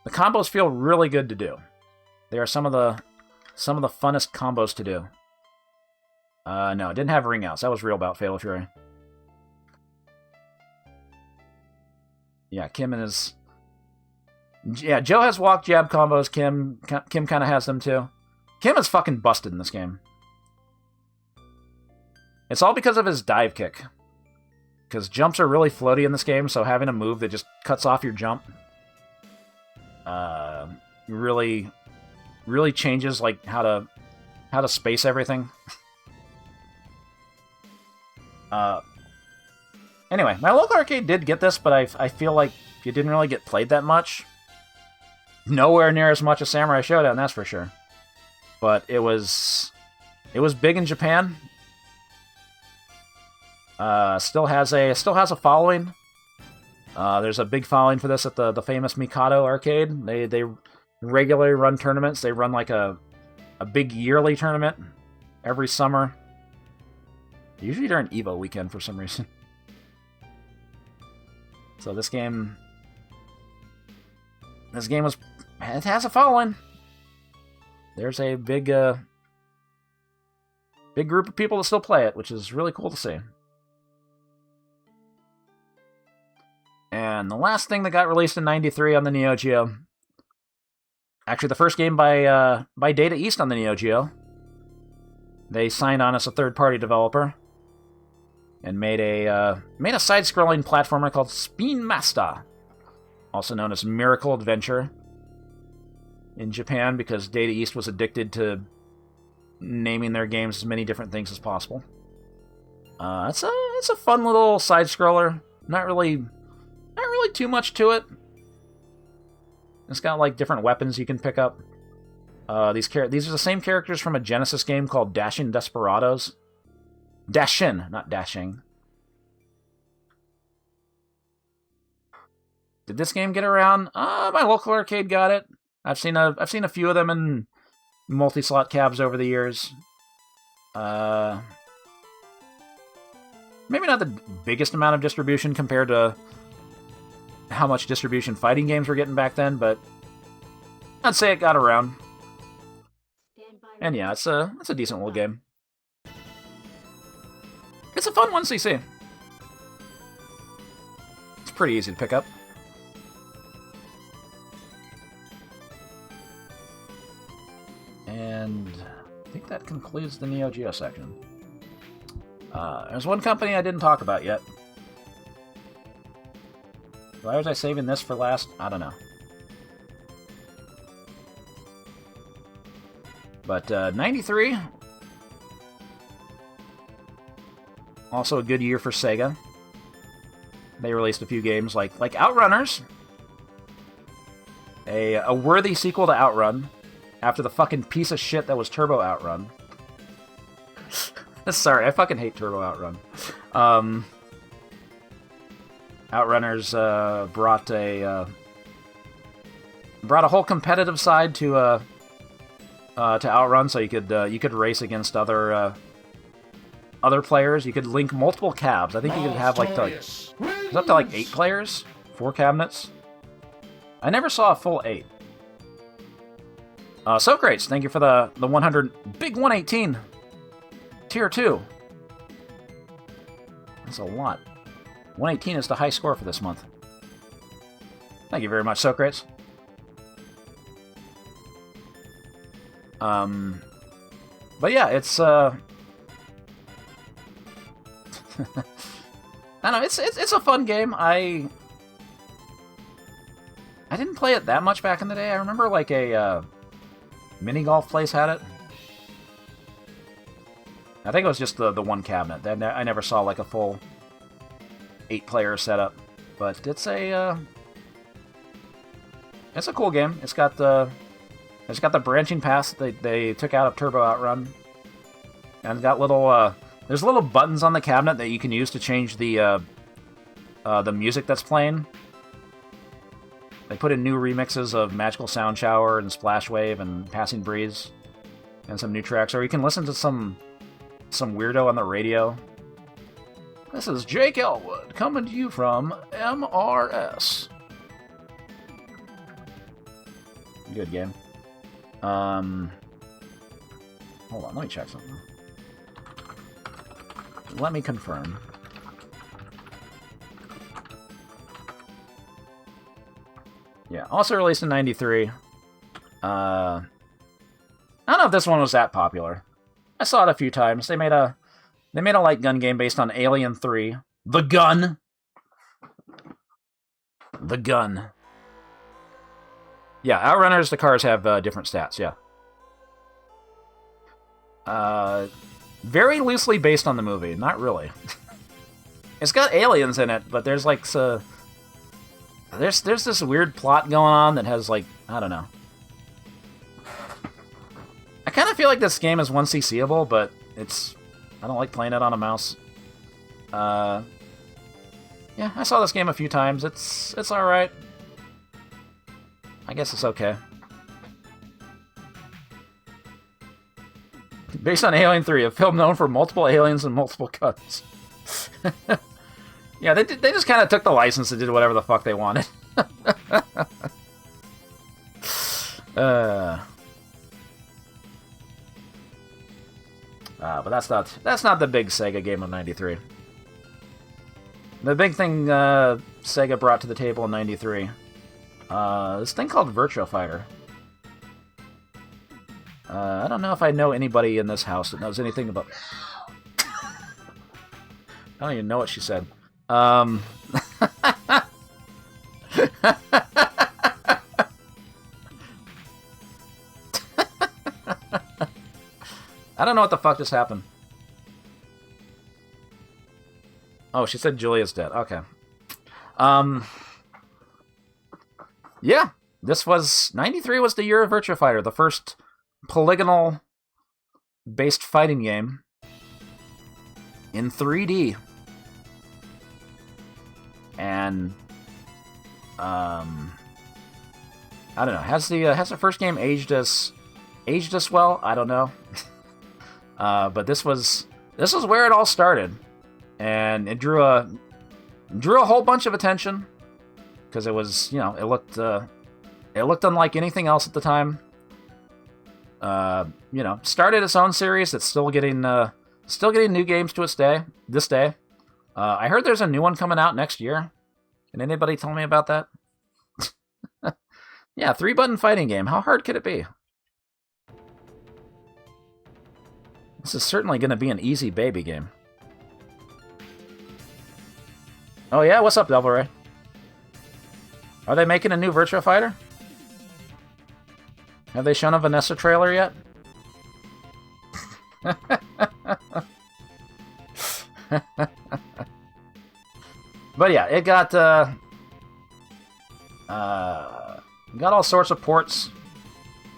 the combos feel really good to do. They are some of the funnest combos to do. No, it didn't have ring outs. That was real about Fatal Fury. Yeah, Kim and his... Yeah, Joe has walk jab combos. Kim kind of has them too. Kim is fucking busted in this game. It's all because of his dive kick. Because jumps are really floaty in this game, so having a move that just cuts off your jump really changes like how to space everything. Anyway, my local arcade did get this, but I feel like it didn't really get played that much. Nowhere near as much as Samurai Showdown, that's for sure. But it was big in Japan. Still has a following. There's a big following for this at the famous Mikado arcade. They regularly run tournaments. They run like a big yearly tournament every summer. Usually during Evo weekend for some reason. So this game it has a following. There's a big group of people that still play it, which is really cool to see. And the last thing that got released in '93 on the Neo Geo, actually the first game by Data East on the Neo Geo. They signed on as a third-party developer and made a side-scrolling platformer called Spin Master, also known as Miracle Adventure in Japan, because Data East was addicted to naming their games as many different things as possible. It's a fun little side-scroller. Not really too much to it. It's got like different weapons you can pick up. These are the same characters from a Genesis game called Dashing Desperados. Dashin, not Dashing. Did this game get around? My local arcade got it. I've seen a few of them in multi-slot cabs over the years. Maybe not the biggest amount of distribution compared to how much distribution fighting games were getting back then, but I'd say it got around. And yeah, it's a decent little game. It's a fun 1cc. It's pretty easy to pick up. And I think that concludes the Neo Geo section. There's one company I didn't talk about yet. Why was I saving this for last? I don't know. But 93, also a good year for Sega. They released a few games like Outrunners, a worthy sequel to Outrun, after the fucking piece of shit that was Turbo Outrun. Sorry, I fucking hate Turbo Outrun. Outrunners brought a whole competitive side to Outrun, so you could race against other players. You could link multiple cabs. I think you could have it was up to like 8 players, 4 cabinets. I never saw a full 8. Socrates, thank you for the 100 big 118 tier 2. That's a lot. 118 is the high score for this month. Thank you very much, Socrates. But yeah, it's I don't know, it's a fun game. I I didn't play it that much back in the day. I remember like a mini golf place had it. I think it was just the one cabinet. I never saw like a full 8-player setup, but it's a cool game. It's got the branching paths that they took out of Turbo Outrun, and it's got little there's little buttons on the cabinet that you can use to change the music that's playing. They put in new remixes of Magical Sound Shower and Splash Wave and Passing Breeze, and some new tracks, or you can listen to some weirdo on the radio. This is Jake Elwood coming to you from MRS. Good game. Hold on, let me check something. Let me confirm. Yeah, also released in '93. I don't know if this one was that popular. I saw it a few times. They made a light gun game based on Alien 3. The Gun. The Gun. Yeah, Outrunners, the cars have different stats, yeah. Very loosely based on the movie, not really. It's got aliens in it, but there's like there's this weird plot going on that has like, I don't know. I kind of feel like this game is 1cc'able, but I don't like playing it on a mouse. Yeah, I saw this game a few times. It's alright. I guess it's okay. Based on Alien 3, a film known for multiple aliens and multiple cuts. Yeah, they just kind of took the license and did whatever the fuck they wanted. But that's not the big Sega game of '93. The big thing Sega brought to the table in '93, this thing called Virtua Fighter. I don't know if I know anybody in this house that knows anything about. I don't even know what she said. I don't know what the fuck just happened. Oh, she said Julia's dead. Okay. Yeah, this was... '93 was the year of Virtua Fighter, the first polygonal-based fighting game in 3D. And, I don't know. Has the first game aged us well? I don't know. But this was where it all started, and it drew a whole bunch of attention because it was, you know, it looked unlike anything else at the time. You know, started its own series that's still getting new games to this day. I heard there's a new one coming out next year. Can anybody tell me about that? Yeah, 3-button fighting game. How hard could it be? This is certainly going to be an easy baby game. Oh yeah, what's up, Devil Ray? Are they making a new Virtua Fighter? Have they shown a Vanessa trailer yet? But yeah, it got all sorts of ports.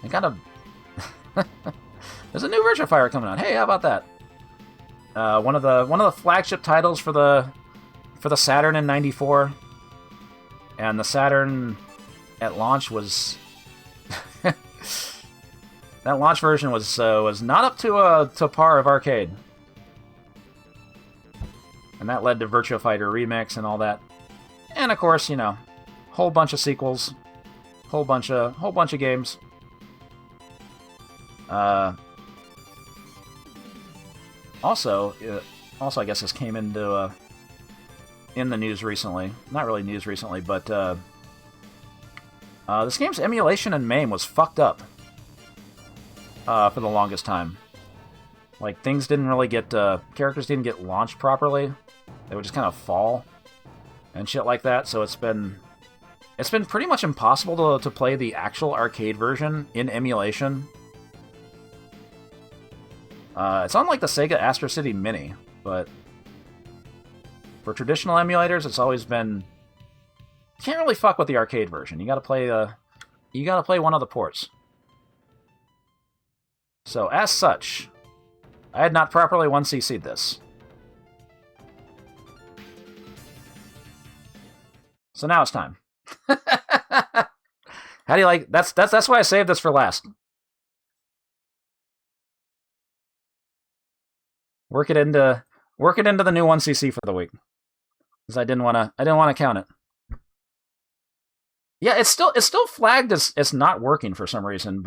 It got a there's a new Virtua Fighter coming out. Hey, how about that? One of the flagship titles for the Saturn in '94, and the Saturn at launch was that launch version was not up to par of arcade, and that led to Virtua Fighter Remix and all that, and of course, you know, whole bunch of sequels, whole bunch of games. Also, I guess this came into in the news recently. Not really news recently, but this game's emulation and MAME was fucked up for the longest time. Like, things didn't really get... characters didn't get launched properly. They would just kind of fall and shit like that, so it's been It's been pretty much impossible to play the actual arcade version in emulation. It's on like the Sega Astro City Mini, but for traditional emulators, it's always been... Can't really fuck with the arcade version. You gotta play one of the ports. So, as such, I had not properly 1cc'd this. So now it's time. How do you like... That's why I saved this for last. Work it into the new 1cc for the week. Because I didn't want to count it. Yeah, it's still flagged as not working for some reason, but